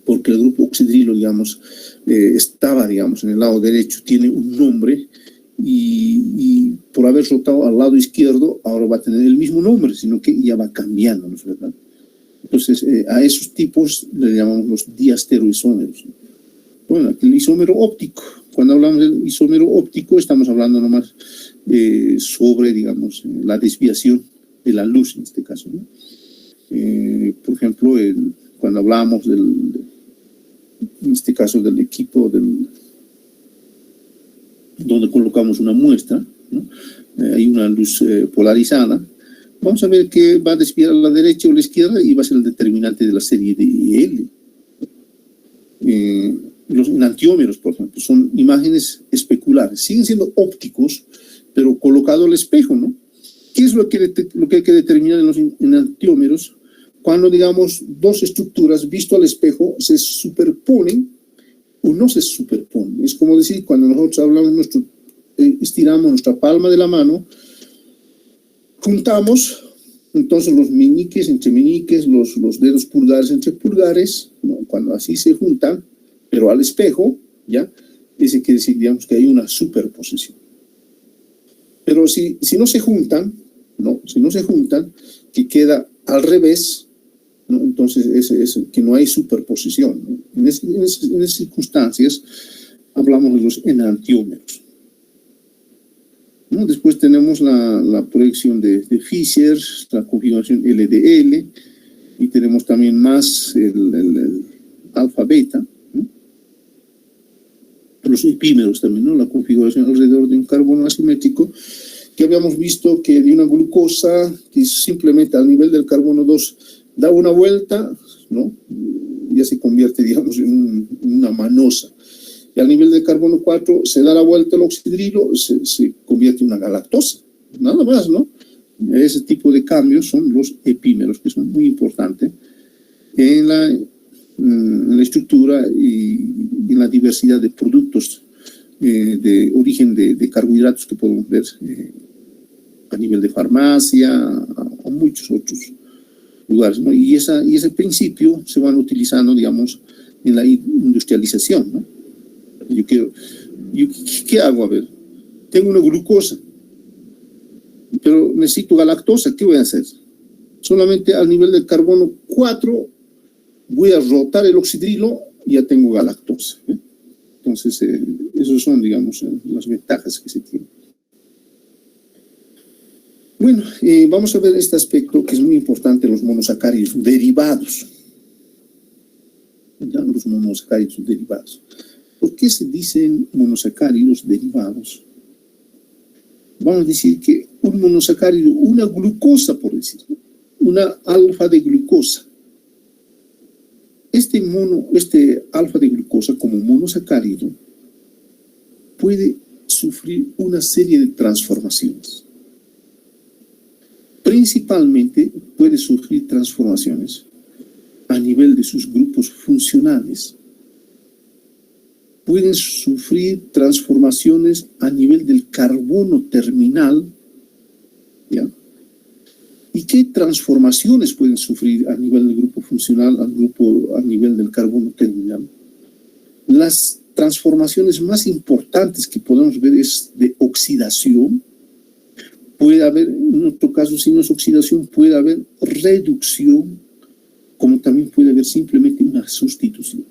el grupo oxidrilo, digamos, estaba, digamos, en el lado derecho, tiene un nombre, y por haber rotado al lado izquierdo, ahora va a tener el mismo nombre, sino que ya va cambiando, ¿no es verdad? Entonces, a esos tipos le llamamos los diastereoisómeros. Bueno, el isómero óptico. Cuando hablamos del isómero óptico, estamos hablando nomás sobre, digamos, la desviación de la luz, en este caso, ¿no? Por ejemplo, cuando hablamos en este caso del equipo donde colocamos una muestra, ¿no?, hay una luz polarizada. Vamos a ver que va a desviar a la derecha o a la izquierda y va a ser el determinante de la serie de IL. Los enantiómeros, por ejemplo, son imágenes especulares. Siguen siendo ópticos, pero colocado al espejo, ¿no? ¿Qué es lo que hay que determinar en los enantiómeros? Cuando, digamos, dos estructuras visto al espejo se superponen o no se superponen. Es como decir, cuando nosotros hablamos, estiramos nuestra palma de la mano, juntamos entonces los meñiques entre meñiques, los dedos pulgares entre pulgares, ¿no? Cuando así se juntan, pero al espejo, ¿ya? Ese quiere decir, digamos, que hay una superposición. Pero si no se juntan, ¿no? Si no se juntan, que queda al revés, ¿no? Entonces es que no hay superposición, ¿no? En esas circunstancias hablamos de los enantiómeros, ¿no? Después tenemos la proyección de Fischer, la configuración LDL, y tenemos también más el alfa-beta, ¿no? Los epímeros también, ¿no? La configuración alrededor de un carbono asimétrico, que habíamos visto que de una glucosa que simplemente al nivel del carbono 2 da una vuelta, ¿no? Ya se convierte, digamos, en una manosa. Y al nivel del carbono 4 se da la vuelta al oxidrilo, se convierte en una galactosa. Nada más, ¿no? Ese tipo de cambios son los epímeros, que son muy importantes en la estructura y en la diversidad de productos de origen de carbohidratos que podemos ver a nivel de farmacia o muchos otros lugares, ¿no? Y ese principio se van utilizando, digamos, en la industrialización, ¿no? ¿Qué hago? A ver, tengo una glucosa, pero necesito galactosa. ¿Qué voy a hacer? Solamente al nivel del carbono 4 voy a rotar el oxidrilo y ya tengo galactosa, ¿eh? Entonces, esos son, digamos, las ventajas que se tienen. Bueno, vamos a ver este aspecto que es muy importante, los monosacáridos derivados. ¿Ya? Los monosacáridos derivados. ¿Por qué se dicen monosacáridos derivados? Vamos a decir que un monosacárido, una glucosa, por decirlo, una alfa de glucosa. Este alfa de glucosa como monosacárido puede sufrir una serie de transformaciones. Principalmente puede sufrir transformaciones a nivel de sus grupos funcionales. Pueden sufrir transformaciones a nivel del carbono terminal, ¿ya? ¿Y qué transformaciones pueden sufrir a nivel del grupo funcional, a nivel del carbono terminal? Las transformaciones más importantes que podemos ver es de oxidación. Puede haber, en otro caso, si no es oxidación, puede haber reducción, como también puede haber simplemente una sustitución.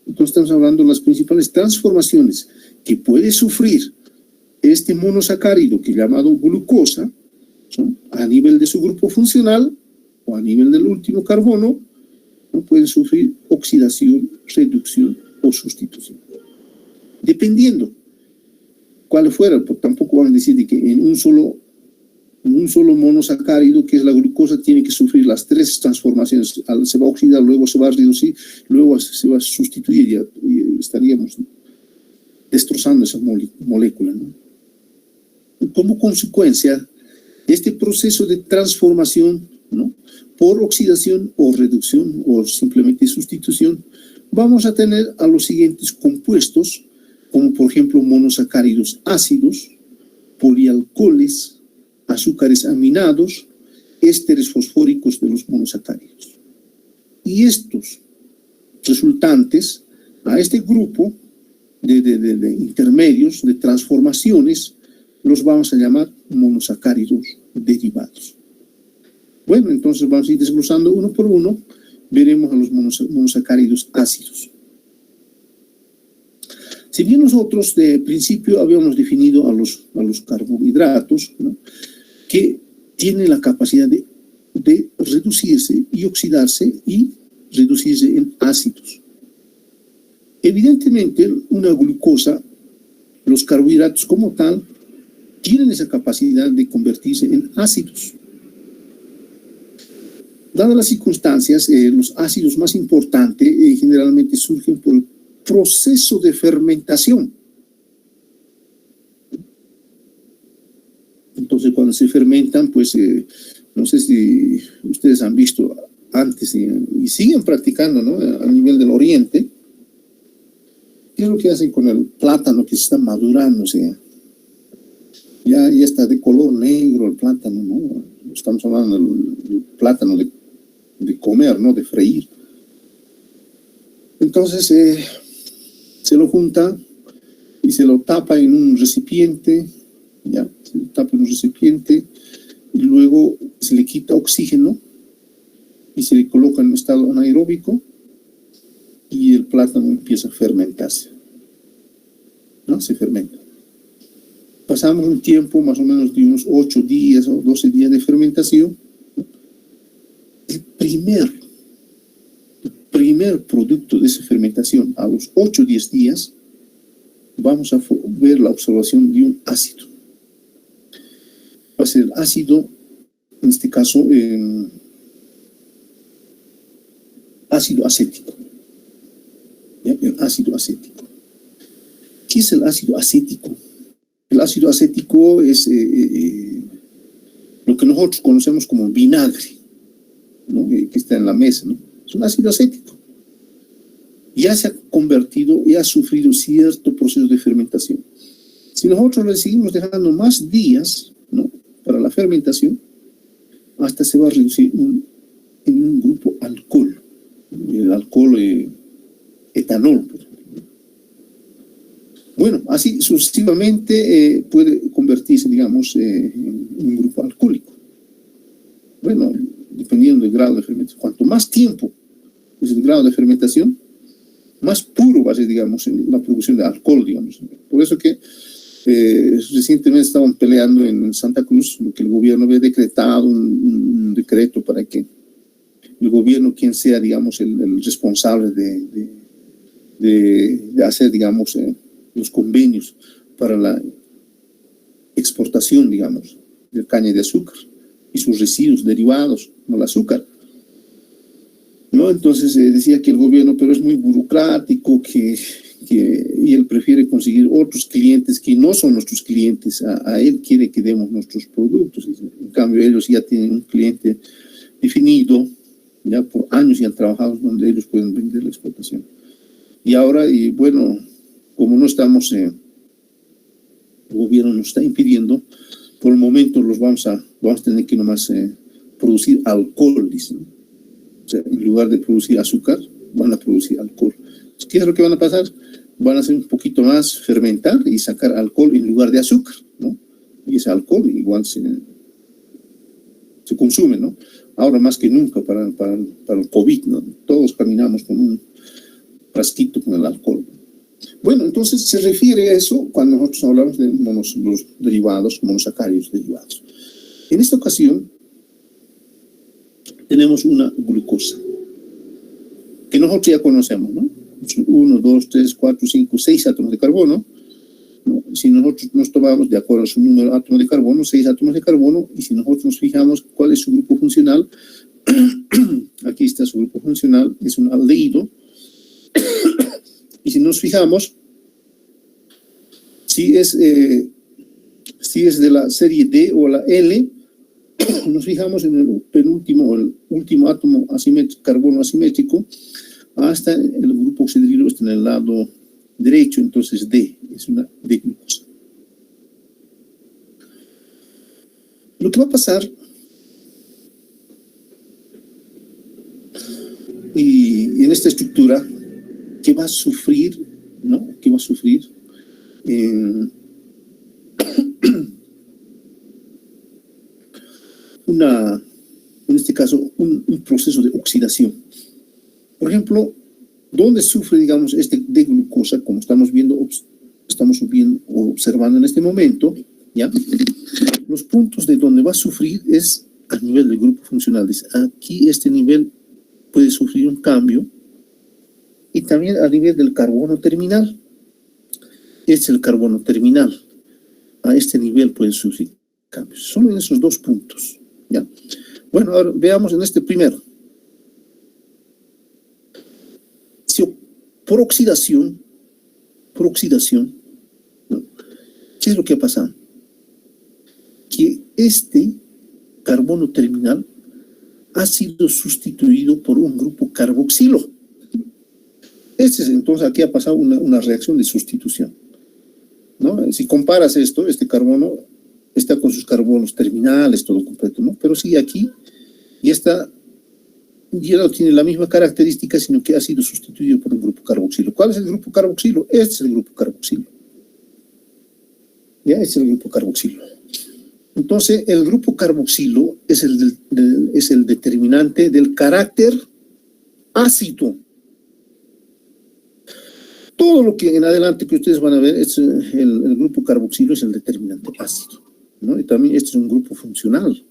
Entonces estamos hablando de las principales transformaciones que puede sufrir este monosacárido que es llamado glucosa, ¿no? A nivel de su grupo funcional o a nivel del último carbono, ¿no? Pueden sufrir oxidación, reducción o sustitución. Dependiendo cuál fuera, porque tampoco van a decir de que en un solo monosacárido, que es la glucosa, tiene que sufrir las tres transformaciones. Se va a oxidar, luego se va a reducir, luego se va a sustituir y estaríamos destrozando esa molécula, ¿no? Como consecuencia, este proceso de transformación, ¿no? Por oxidación o reducción o simplemente sustitución, vamos a tener a los siguientes compuestos, como por ejemplo monosacáridos ácidos, polialcoholes, azúcares aminados, ésteres fosfóricos de los monosacáridos. Y estos resultantes a este grupo de intermedios, de transformaciones, los vamos a llamar monosacáridos derivados. Bueno, entonces vamos a ir desglosando uno por uno, veremos a los monosacáridos ácidos. Si bien nosotros de principio habíamos definido a los carbohidratos, ¿no? Que tienen la capacidad de reducirse y oxidarse y reducirse en ácidos. Evidentemente, una glucosa, los carbohidratos como tal, tienen esa capacidad de convertirse en ácidos. Dadas las circunstancias, los ácidos más importantes generalmente surgen por el proceso de fermentación. Entonces, cuando se fermentan, pues, no sé si ustedes han visto antes y siguen practicando, ¿no? A nivel del oriente, ¿qué es lo que hacen con el plátano que se está madurando? O sea, ya está de color negro el plátano, ¿no? Estamos hablando del plátano de comer, ¿no? De freír. Entonces, se lo junta y se lo tapa en un recipiente, ya, se lo tapa en un recipiente y luego se le quita oxígeno y se le coloca en un estado anaeróbico y el plátano empieza a fermentarse, ¿no? Se fermenta. Pasamos un tiempo más o menos de unos 8 días o 12 días de fermentación. El primer producto de esa fermentación, a los 8 o 10 días, vamos a ver la observación de un ácido. Va a ser ácido, en este caso, ácido acético. ¿Ya? El ácido acético. ¿Qué es el ácido acético? El ácido acético es lo que nosotros conocemos como vinagre, ¿no? Que está en la mesa, ¿no? Es un ácido acético. Ya se ha convertido, ya ha sufrido cierto proceso de fermentación. Si nosotros le seguimos dejando más días, ¿no? Para la fermentación, hasta se va a reducir en un grupo alcohol. El alcohol etanol, por ejemplo. Bueno, así sucesivamente puede convertirse, digamos, en un grupo alcohólico. Bueno, dependiendo del grado de fermentación. Cuanto más tiempo es el grado de fermentación, más puro va a ser, digamos, en la producción de alcohol, digamos. Por eso que recientemente estaban peleando en Santa Cruz, que el gobierno había decretado un decreto para que el gobierno, quien sea, digamos, el responsable de hacer, digamos, los convenios para la exportación, digamos, de caña de azúcar, y sus residuos derivados, como el azúcar. ¿No? Entonces decía que el gobierno, pero es muy burocrático, y él prefiere conseguir otros clientes que no son nuestros clientes. A él quiere que demos nuestros productos. En cambio, ellos ya tienen un cliente definido, ya por años y han trabajado donde ellos pueden vender la explotación. Y ahora, y bueno, como no estamos, el gobierno nos está impidiendo, por el momento vamos a tener que nomás producir alcohol, dicen. O sea, en lugar de producir azúcar, van a producir alcohol. ¿Qué es lo que van a pasar? Van a hacer un poquito más, fermentar y sacar alcohol en lugar de azúcar, ¿no? Y ese alcohol igual se consume, ¿no? Ahora más que nunca para el COVID, ¿no? Todos caminamos con un frasquito con el alcohol. Bueno, entonces se refiere a eso cuando nosotros hablamos de los derivados, monosacáridos derivados. En esta ocasión tenemos una glucosa que nosotros ya conocemos, ¿no? 1, 2, 3, 4, 5, 6 átomos de carbono, ¿no? Si nosotros nos tomamos de acuerdo a su número de átomos de carbono, 6 átomos de carbono, y si nosotros nos fijamos cuál es su grupo funcional, aquí está su grupo funcional, es un aldehído. Y si nos fijamos, si es de la serie D o la L, nos fijamos en el penúltimo, el último átomo carbono asimétrico, hasta el grupo oxidrilo está en el lado derecho, entonces D, es una D-glucosa. Lo que va a pasar, y en esta estructura, que va a sufrir, ¿no? Que va a sufrir en este caso, un proceso de oxidación. Por ejemplo, ¿dónde sufre, digamos, de glucosa, como estamos viendo, observando en este momento, ¿ya? Los puntos de donde va a sufrir es a nivel del grupo funcional. Aquí este nivel puede sufrir un cambio, y también a nivel del carbono terminal. Este es el carbono terminal. A este nivel puede sufrir cambios. Solo en esos dos puntos, ¿ya? Bueno, ahora veamos en este primero. Por oxidación, ¿no? ¿Qué es lo que ha pasado? Que este carbono terminal ha sido sustituido por un grupo carboxilo. Entonces aquí ha pasado una reacción de sustitución, ¿no? Si comparas esto, este carbono está con sus carbonos terminales, todo completo, ¿no? Pero sí aquí, y esta ya no tiene la misma característica, sino que ha sido sustituido por un grupo carboxilo. ¿Cuál es el grupo carboxilo? Este es el grupo carboxilo. Ya, este es el grupo carboxilo. Entonces, el grupo carboxilo es el determinante del carácter ácido. Todo lo que en adelante que ustedes van a ver, el grupo carboxilo es el determinante ácido, ¿no? Y también este es un grupo funcional,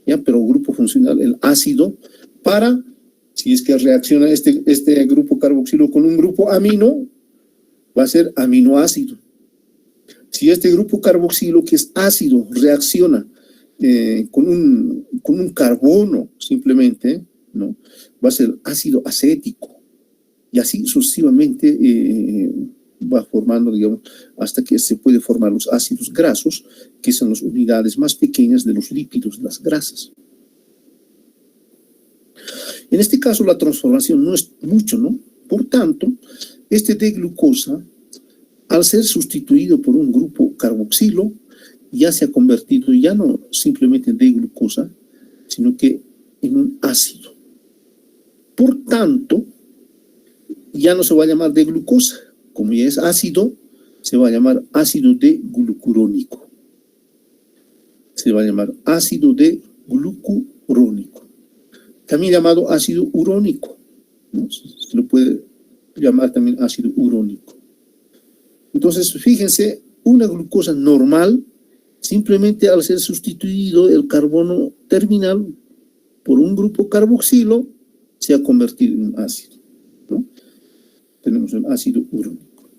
¿ya? Pero grupo funcional, el ácido, si es que reacciona este grupo carboxilo con un grupo amino, va a ser aminoácido. Si este grupo carboxilo, que es ácido, reacciona con un carbono simplemente, ¿no? Va a ser ácido acético. Y así sucesivamente va formando, digamos, hasta que se puede formar los ácidos grasos, que son las unidades más pequeñas de los lípidos, las grasas. En este caso la transformación no es mucho, ¿no? Por tanto, este D-glucosa, al ser sustituido por un grupo carboxilo, ya se ha convertido ya no simplemente en D-glucosa, sino que en un ácido. Por tanto, ya no se va a llamar D-glucosa, como ya es ácido, se va a llamar ácido D-glucurónico. Se va a llamar ácido D-glucurónico. También llamado ácido urónico, ¿no? Se lo puede llamar también ácido urónico. Entonces, fíjense, una glucosa normal, simplemente al ser sustituido el carbono terminal por un grupo carboxilo, se ha convertido en un ácido, ¿no? Tenemos el ácido urónico.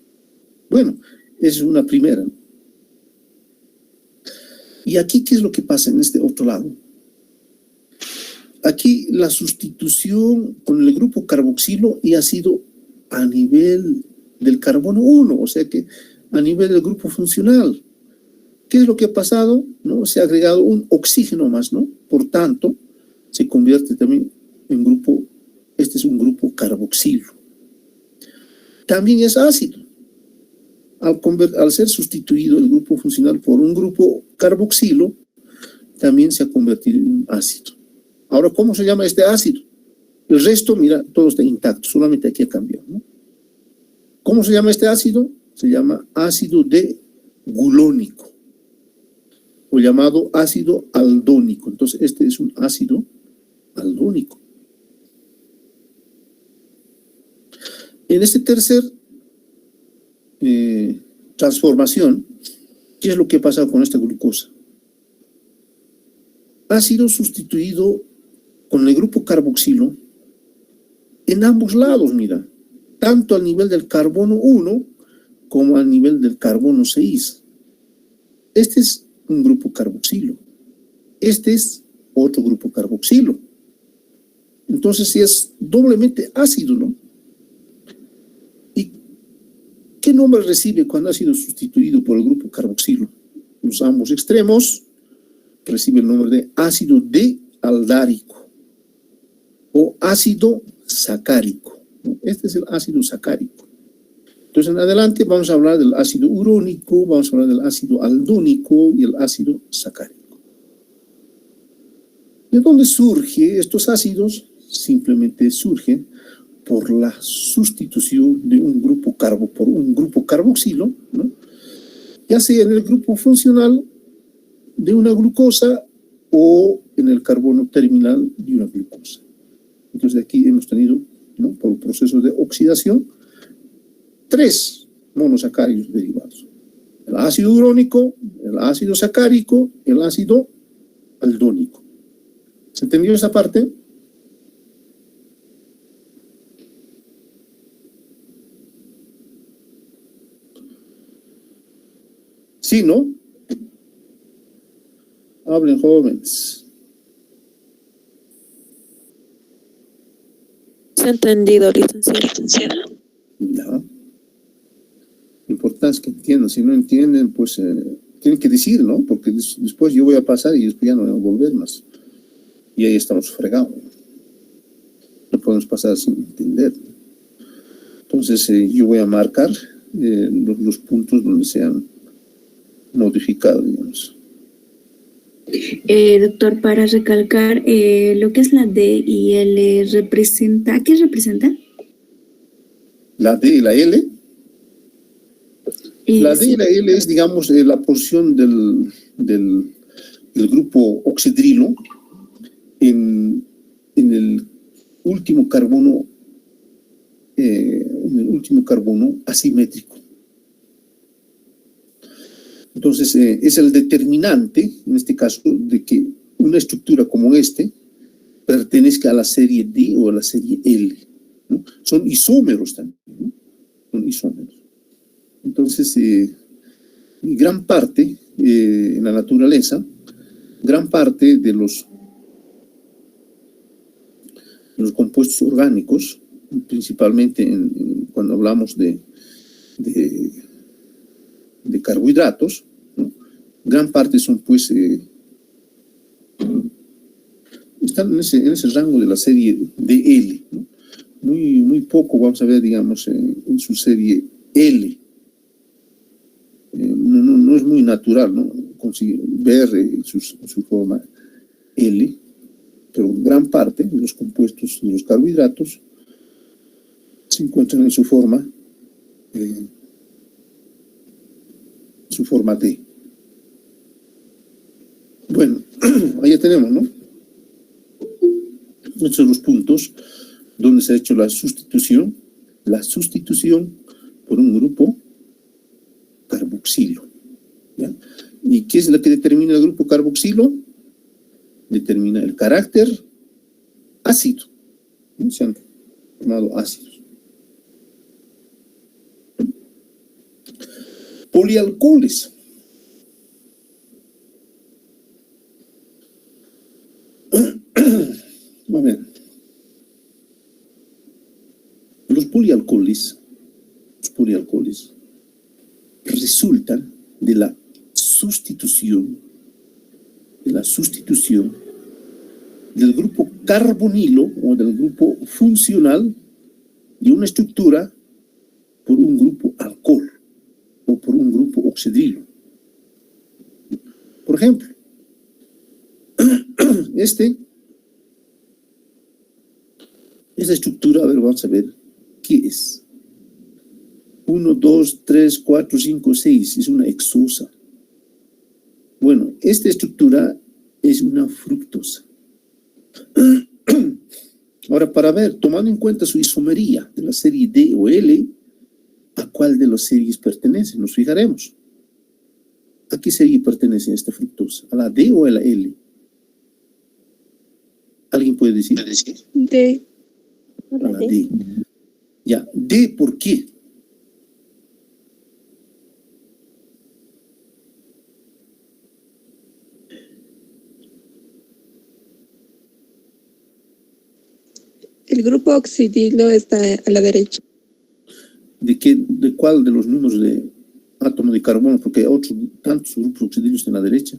Bueno, esa es una primera. Y aquí, ¿qué es lo que pasa en este otro lado? aquí la sustitución con el grupo carboxilo y ha sido a nivel del carbono 1, o sea que a nivel del grupo funcional. ¿Qué es lo que ha pasado? ¿No? Se ha agregado un oxígeno más, ¿no? Por tanto, se convierte también en grupo, este es un grupo carboxilo. También es ácido. Al ser sustituido el grupo funcional por un grupo carboxilo, también se ha convertido en un ácido. Ahora, ¿cómo se llama este ácido? El resto, mira, todo está intacto, solamente aquí ha cambiado, ¿no? ¿Cómo se llama este ácido? Se llama ácido degulónico, o llamado ácido aldónico. Entonces, este es un ácido aldónico. En este tercer transformación, ¿qué es lo que pasa con esta glucosa? Ha sido sustituido con el grupo carboxilo en ambos lados, mira, tanto al nivel del carbono 1 como al nivel del carbono 6. Este es un grupo carboxilo. Este es otro grupo carboxilo. Entonces, sí es doblemente ácido, ¿no? ¿Y qué nombre recibe cuando ha sido sustituido por el grupo carboxilo? Los ambos extremos recibe el nombre de ácido dealdárico o ácido sacárico. Este es el ácido sacárico. Entonces, en adelante vamos a hablar del ácido urónico, vamos a hablar del ácido aldónico y el ácido sacárico. ¿De dónde surgen estos ácidos? Simplemente surgen por la sustitución de un grupo carbo por un grupo carboxilo, ¿no? Ya sea en el grupo funcional de una glucosa o en el carbono terminal de una glucosa. Entonces aquí hemos tenido, ¿no?, por el proceso de oxidación, 3 monosacáridos derivados: el ácido urónico, el ácido sacárico y el ácido aldónico. ¿Se entendió esa parte? Sí, ¿no? Hablen, jóvenes. Se ha entendido, licenciado. Ya. Lo importante es que entiendan. Si no entienden, pues tienen que decir, ¿no? Porque después yo voy a pasar y después ya no voy a volver más. Y ahí estamos fregados. No podemos pasar sin entender. Entonces yo voy a marcar los puntos donde se han modificado, digamos. Doctor, para recalcar, lo que es la D y L representa, ¿qué representa? La D y la L. La D Sí. y la L es, digamos, la posición del grupo oxidrilo en el último carbono asimétrico. Entonces, es el determinante, en este caso, de que una estructura como pertenezca a la serie D o a la serie L, ¿no? Son isómeros también, ¿no? Son isómeros. Entonces, gran parte, en la naturaleza, gran parte de los compuestos orgánicos, principalmente cuando hablamos de carbohidratos, ¿no?, gran parte son, pues, están en ese rango de la serie DL, ¿no? Muy poco vamos a ver, digamos, en su serie L. No es muy natural, ¿no?, conseguir ver su forma L, pero gran parte de los compuestos de los carbohidratos se encuentran en su forma D. Bueno, ahí ya tenemos, ¿no? Estos son los puntos donde se ha hecho la sustitución por un grupo carboxilo, ¿ya? ¿Y qué es lo que determina el grupo carboxilo? Determina el carácter ácido, ¿no? Se han formado ácidos. Polialcoholes. polialcoholes resultan de la sustitución del grupo carbonilo o del grupo funcional de una estructura por un grupo alcohol o por un grupo oxidrilo. Por ejemplo, esta estructura, a ver, vamos a ver qué es. 1, 2, 3, 4, 5, 6, es una hexosa. Bueno, esta estructura es una fructosa. Ahora, para ver, tomando en cuenta su isomería de la serie D o L, ¿a cuál de las series pertenece? Nos fijaremos. ¿A qué serie pertenece esta fructosa? ¿A la D o a la L? ¿Alguien puede decir? D. A la D. Ya, D, ¿por qué? El grupo oxidilo está a la derecha. ¿De cuál de los números de átomo de carbono? Porque hay otros tantos grupos oxidilos en la derecha.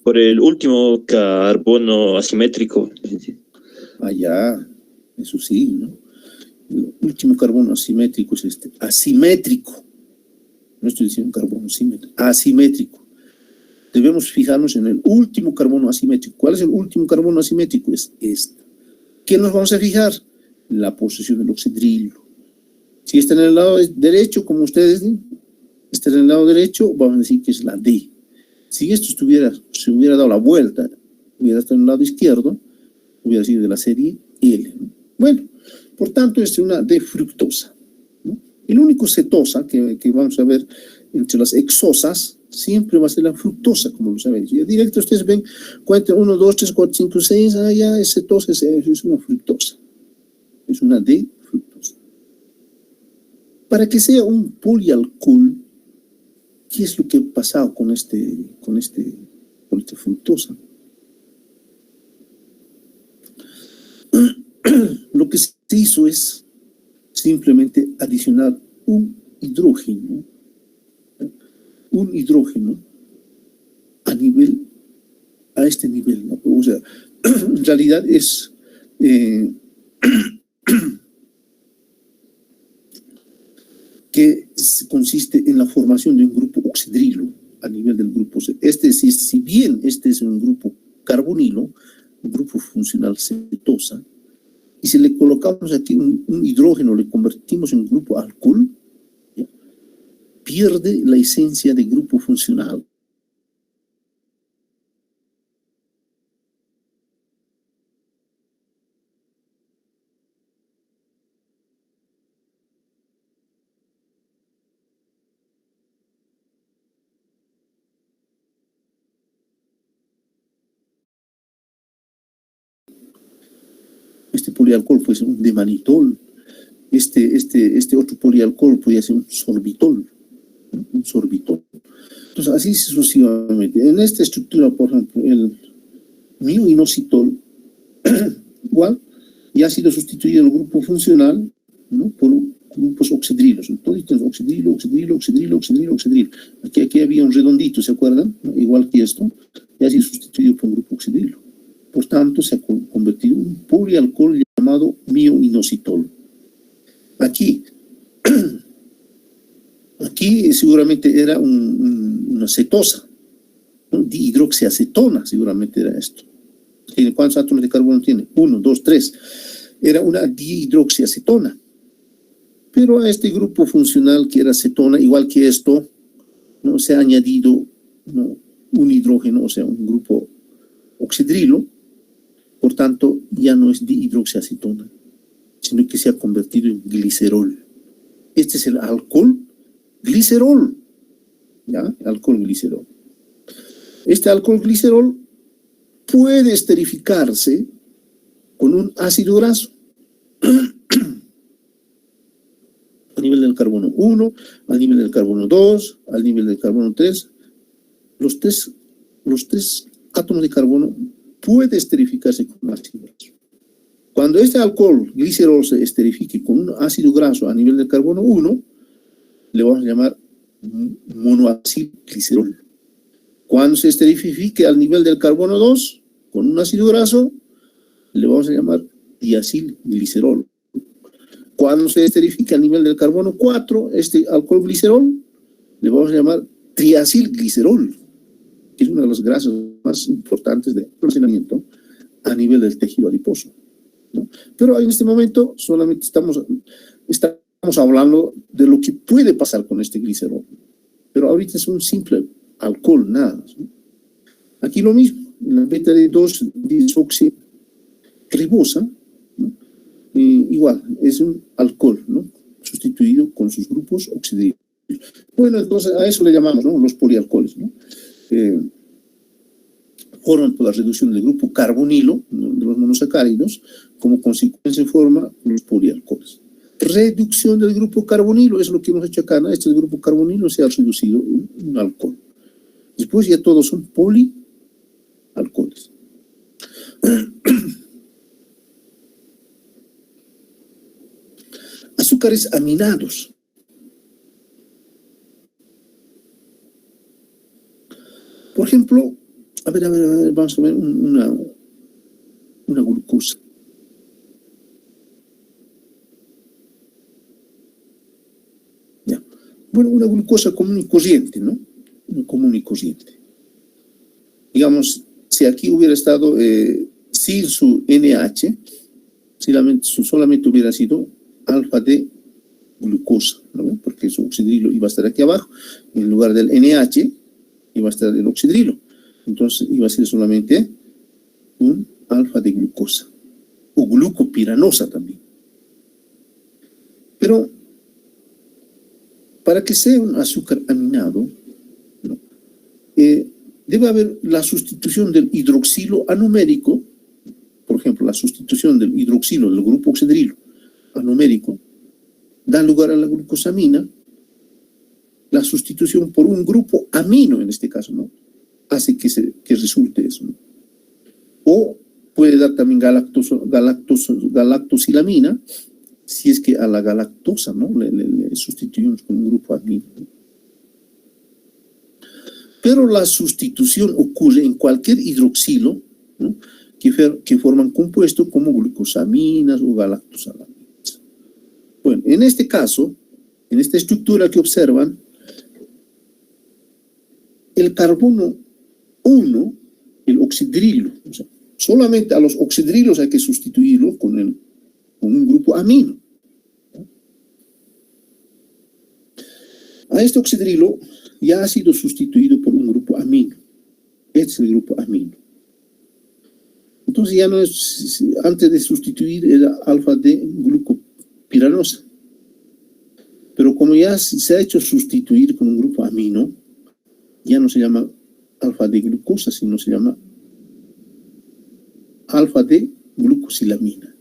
Por el último carbono asimétrico. Ya, eso sí, ¿no? El último carbono asimétrico es este. Asimétrico. No estoy diciendo carbono simétrico. Asimétrico. Debemos fijarnos en el último carbono asimétrico. ¿Cuál es el último carbono asimétrico? Es este. ¿Qué nos vamos a fijar? La posición del oxidrilo. Si está en el lado derecho, como ustedes dicen, está en el lado derecho, vamos a decir que es la D. Si esto se hubiera dado la vuelta, hubiera estado en el lado izquierdo, hubiera sido de la serie L, ¿no? Bueno, por tanto, es una D fructosa, ¿no? El único cetosa que vamos a ver entre las hexosas siempre va a ser la fructosa, como lo saben. Y directo ustedes ven, cuenten 1, 2, 3, 4, 5, 6, ya es cetosa, es una fructosa. Es una D fructosa. Para que sea un polialcohol, ¿qué es lo que ha pasado con esta fructosa? Lo que se hizo es simplemente adicionar un hidrógeno a este nivel, ¿no? O sea, en realidad es que consiste en la formación de un grupo oxidrilo a nivel del grupo C. Si bien este es un grupo carbonilo, un grupo funcional cetosa, y si le colocamos aquí un hidrógeno, le convertimos en un grupo alcohol, ¿ya? Pierde la esencia de grupo funcional. Este polialcohol puede ser un demanitol, este otro polialcohol podría ser un sorbitol, ¿no? Un sorbitol. Entonces, así sucesivamente. En esta estructura, por ejemplo, el mioinositol, igual, ya ha sido sustituido el grupo funcional, ¿no? Por grupos oxidrilos. Entonces, oxidrilo. Aquí había un redondito, ¿se acuerdan? ¿No? Igual que esto, ya ha sido sustituido por un grupo oxidrilo. Por tanto, se ha convertido en un polialcohol llamado mioinositol. Aquí seguramente era una cetosa, ¿no? Dihidroxiacetona, seguramente era esto. ¿Cuántos átomos de carbono tiene? 1, 2, 3. Era una dihidroxiacetona. Pero a este grupo funcional que era cetona, igual que esto, ¿no? Se ha añadido, ¿no? Un hidrógeno, o sea, un grupo oxidrilo. Por tanto, ya no es dihidroxiacetona, sino que se ha convertido en glicerol. Este es el alcohol glicerol, ¿ya? Alcohol glicerol. Este alcohol glicerol puede esterificarse con un ácido graso a nivel del carbono 1, a nivel del carbono 2, al nivel del carbono 3. Los tres átomos de carbono puede esterificarse con un ácido graso. Cuando este alcohol glicerol se esterifique con un ácido graso a nivel del carbono 1, le vamos a llamar monoacilglicerol. Cuando se esterifique al nivel del carbono 2 con un ácido graso, le vamos a llamar diacilglicerol. Cuando se esterifique al nivel del carbono 4, este alcohol glicerol, le vamos a llamar triacilglicerol, que es una de las grasas más importantes de almacenamiento a nivel del tejido adiposo, ¿no? Pero en este momento solamente estamos hablando de lo que puede pasar con este glicerol. Pero ahorita es un simple alcohol, nada más, ¿no? Aquí lo mismo, la beta de 2-desoxirribosa, ¿no? Igual, es un alcohol, ¿no? Sustituido con sus grupos oxidrilos. Bueno, entonces a eso le llamamos, ¿no?, los polialcoholes, ¿no? Forman por la reducción del grupo carbonilo, ¿no?, de los monosacáridos, como consecuencia forma los polialcoholes. Reducción del grupo carbonilo es lo que hemos hecho acá, ¿no? Este grupo carbonilo se ha reducido en un alcohol. Después ya todos son polialcoholes. Azúcares aminados. Por ejemplo, a ver, vamos a ver una glucosa. Ya. Bueno, una glucosa común y corriente, ¿no? Común y corriente. Digamos, si aquí hubiera estado sin su NH, solamente hubiera sido alfa de glucosa, ¿no? Porque su oxidrilo iba a estar aquí abajo, en lugar del NH iba a estar el oxidrilo. Entonces iba a ser solamente un alfa de glucosa, o glucopiranosa también. Pero para que sea un azúcar aminado, ¿no?, debe haber la sustitución del hidroxilo anumérico. Por ejemplo, la sustitución del hidroxilo del grupo oxidrilo anumérico da lugar a la glucosamina. La sustitución por un grupo amino, en este caso, ¿no?, hace que resulte eso, ¿no? O puede dar también galactosilamina, si es que a la galactosa, ¿no?, le sustituimos con un grupo amino, ¿no? Pero la sustitución ocurre en cualquier hidroxilo, ¿no?, que forman compuestos como glucosaminas o galactosalaminas. Bueno, en este caso, en esta estructura que observan, el carbono 1, el oxidrilo, o sea, solamente a los oxidrilos hay que sustituirlo con un grupo amino. A este oxidrilo ya ha sido sustituido por un grupo amino. Este es el grupo amino. Entonces ya no es, antes de sustituir era alfa de glucopiranosa. Pero como ya se ha hecho sustituir con un grupo amino, ya no se llama alfa de glucosa, sino se llama alfa de glucosilamina.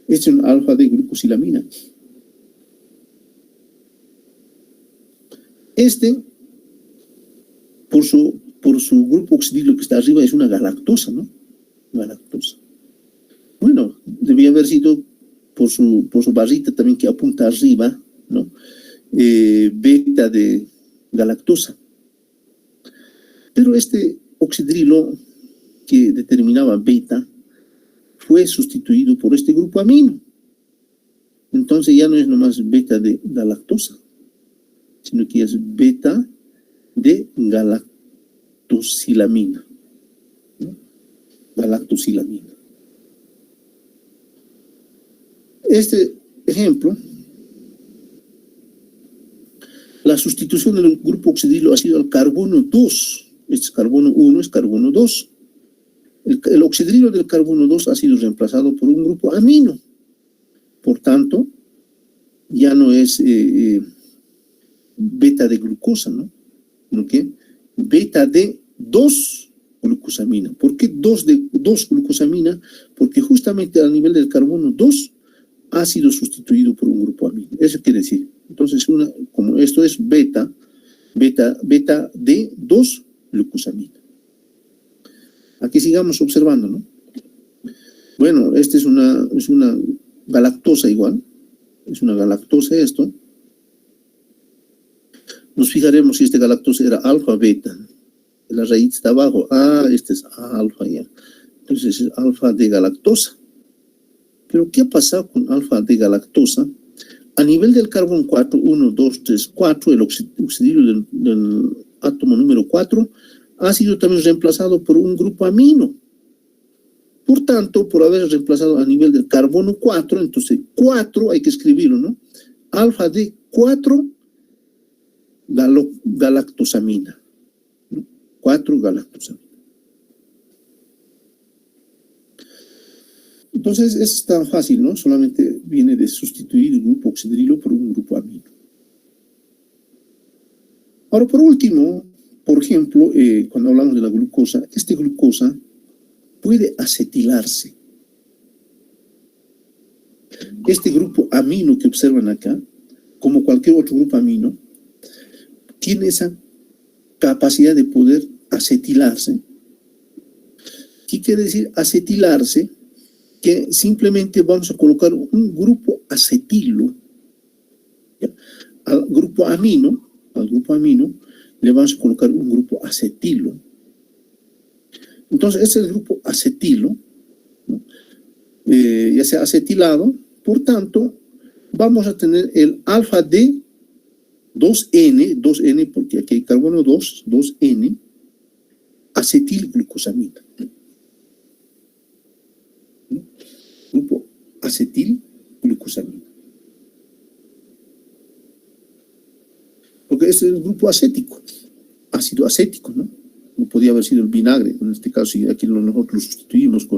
Este es un alfa de glucosilamina. Este, por su grupo oxidrilo que está arriba, es una galactosa, ¿no? Galactosa. Bueno, debía haber sido por su barrita también que apunta arriba, ¿no?, beta de galactosa. Pero este oxidrilo que determinaba beta fue sustituido por este grupo amino. Entonces ya no es nomás beta de galactosa, sino que es beta de galactosilamina, ¿no? Galactosilamina. Este ejemplo, la sustitución del grupo oxidrilo ha sido al carbono 2. Este es carbono 1, es carbono 2. El oxidrilo del carbono 2 ha sido reemplazado por un grupo amino. Por tanto, ya no es beta de glucosa, ¿no?, sino que beta de 2-glucosamina. ¿Por qué 2-glucosamina? Porque justamente al nivel del carbono 2 ha sido sustituido por un grupo amino. Eso quiere decir. Entonces, como esto es beta de 2-glucosamina. Aquí sigamos observando, ¿no? Bueno, esta es una galactosa igual. Es una galactosa esto. Nos fijaremos si este galactosa era alfa, beta. La raíz está abajo. Ah, este es alfa ya. Entonces es alfa de galactosa. Pero ¿qué ha pasado con alfa de galactosa? A nivel del carbono 4, 1, 2, 3, 4, el oxidilio del átomo número 4 ha sido también reemplazado por un grupo amino. Por tanto, por haber reemplazado a nivel del carbono 4, entonces 4 hay que escribirlo, ¿no? Alfa de 4 galactosamina. 4 galactosamina. Entonces, eso es tan fácil, ¿no? Solamente viene de sustituir el grupo oxidrilo por un grupo amino. Ahora, por último, por ejemplo, cuando hablamos de la glucosa, este glucosa puede acetilarse. Este grupo amino que observan acá, como cualquier otro grupo amino, tiene esa capacidad de poder acetilarse. ¿Qué quiere decir acetilarse? Que simplemente vamos a colocar un grupo acetilo, ¿ya? Al grupo amino le vamos a colocar un grupo acetilo. Entonces, ese es el grupo acetilo, ¿no? Ya sea acetilado, por tanto, vamos a tener el alfa de 2N, porque aquí hay carbono 2N, acetilglucosamina. Grupo acetilglucosamina. Porque este es el grupo acético, ácido acético, ¿no? No podía haber sido el vinagre, en este caso, y aquí nosotros lo sustituimos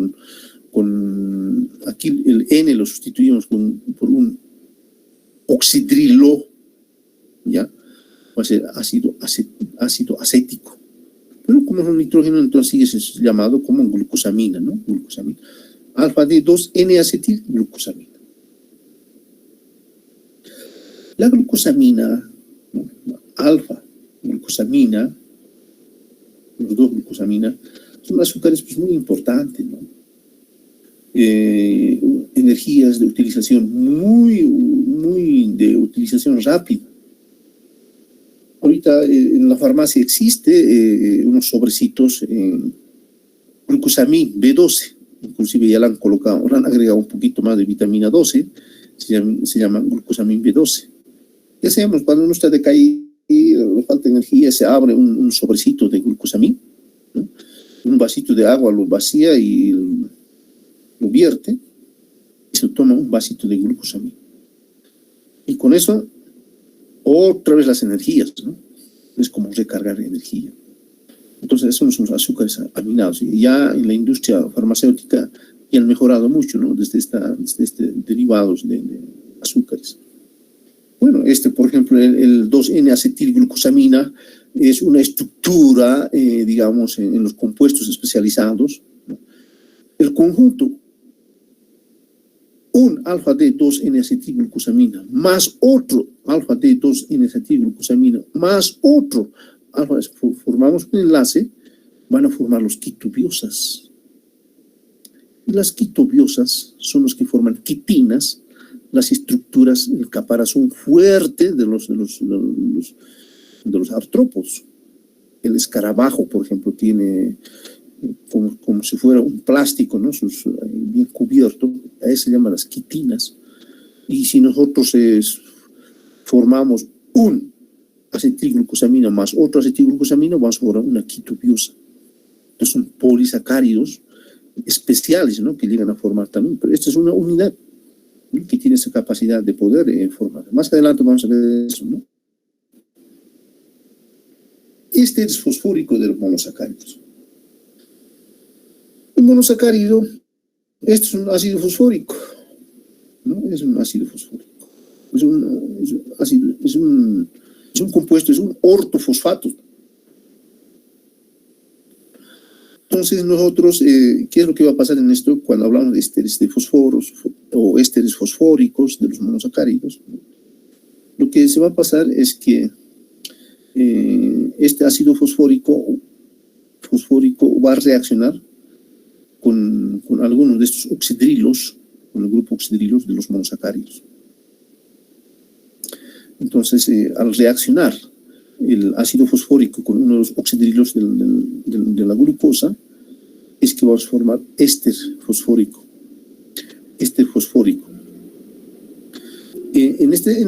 aquí el N lo sustituimos por un oxidrilo, ¿ya? Va a ser ácido acético. Pero como es un nitrógeno, entonces sigue llamado como glucosamina, ¿no? Glucosamina. Alfa de 2N-acetilglucosamina. La glucosamina, ¿no? Alfa glucosamina, los dos glucosamina, son azúcares pues, muy importantes, ¿no? Energías de utilización muy de utilización rápida. Ahorita en la farmacia existe unos sobrecitos glucosamin B12, inclusive ya le han colocado, le han agregado un poquito más de vitamina 12, se llama glucosamin B12. Ya sabemos, cuando uno está decaído, le falta energía, se abre un sobrecito de glucosamin, ¿no? Un vasito de agua lo vacía y lo vierte, y se toma un vasito de glucosamin. Y con eso, otra vez las energías, ¿no? Es como recargar energía. Entonces, esos son los azúcares aminados. Y ya en la industria farmacéutica ya han mejorado mucho, ¿no? Desde derivados de azúcares. Bueno, por ejemplo, el 2N-acetilglucosamina es una estructura, digamos, en los compuestos especializados, ¿no? El conjunto, un alfa de 2N-acetilglucosamina más otro alfa de 2N-acetilglucosamina más otro alfa, formamos un enlace, van a formar los quitobiosas. Y las quitobiosas son los que forman quitinas, las estructuras, el caparazón fuerte de los artrópodos. El escarabajo, por ejemplo, tiene como si fuera un plástico, ¿no? Bien cubierto, a eso se llaman las quitinas. Y si nosotros formamos un acetilglucosamina más otro acetilglucosamina, vamos a formar una quitobiosa. Entonces son polisacáridos especiales, ¿no? Que llegan a formar también, pero esta es una unidad, ¿no? Que tiene esa capacidad de poder formar. Más adelante vamos a ver eso, ¿no? Este es fosfórico de los monosacáridos. El monosacárido, este es un ácido fosfórico, ¿no? Es un ácido fosfórico. Es un compuesto, es un ortofosfato. Entonces nosotros, ¿qué es lo que va a pasar en esto cuando hablamos de ésteres de fosforos o ésteres fosfóricos de los monosacáridos? Lo que se va a pasar es que este ácido fosfórico va a reaccionar con algunos de estos oxidrilos, con el grupo oxidrilos de los monosacáridos. Entonces, al reaccionar el ácido fosfórico con uno de los oxidrilos de la glucosa, es que vamos a formar éster fosfórico. En este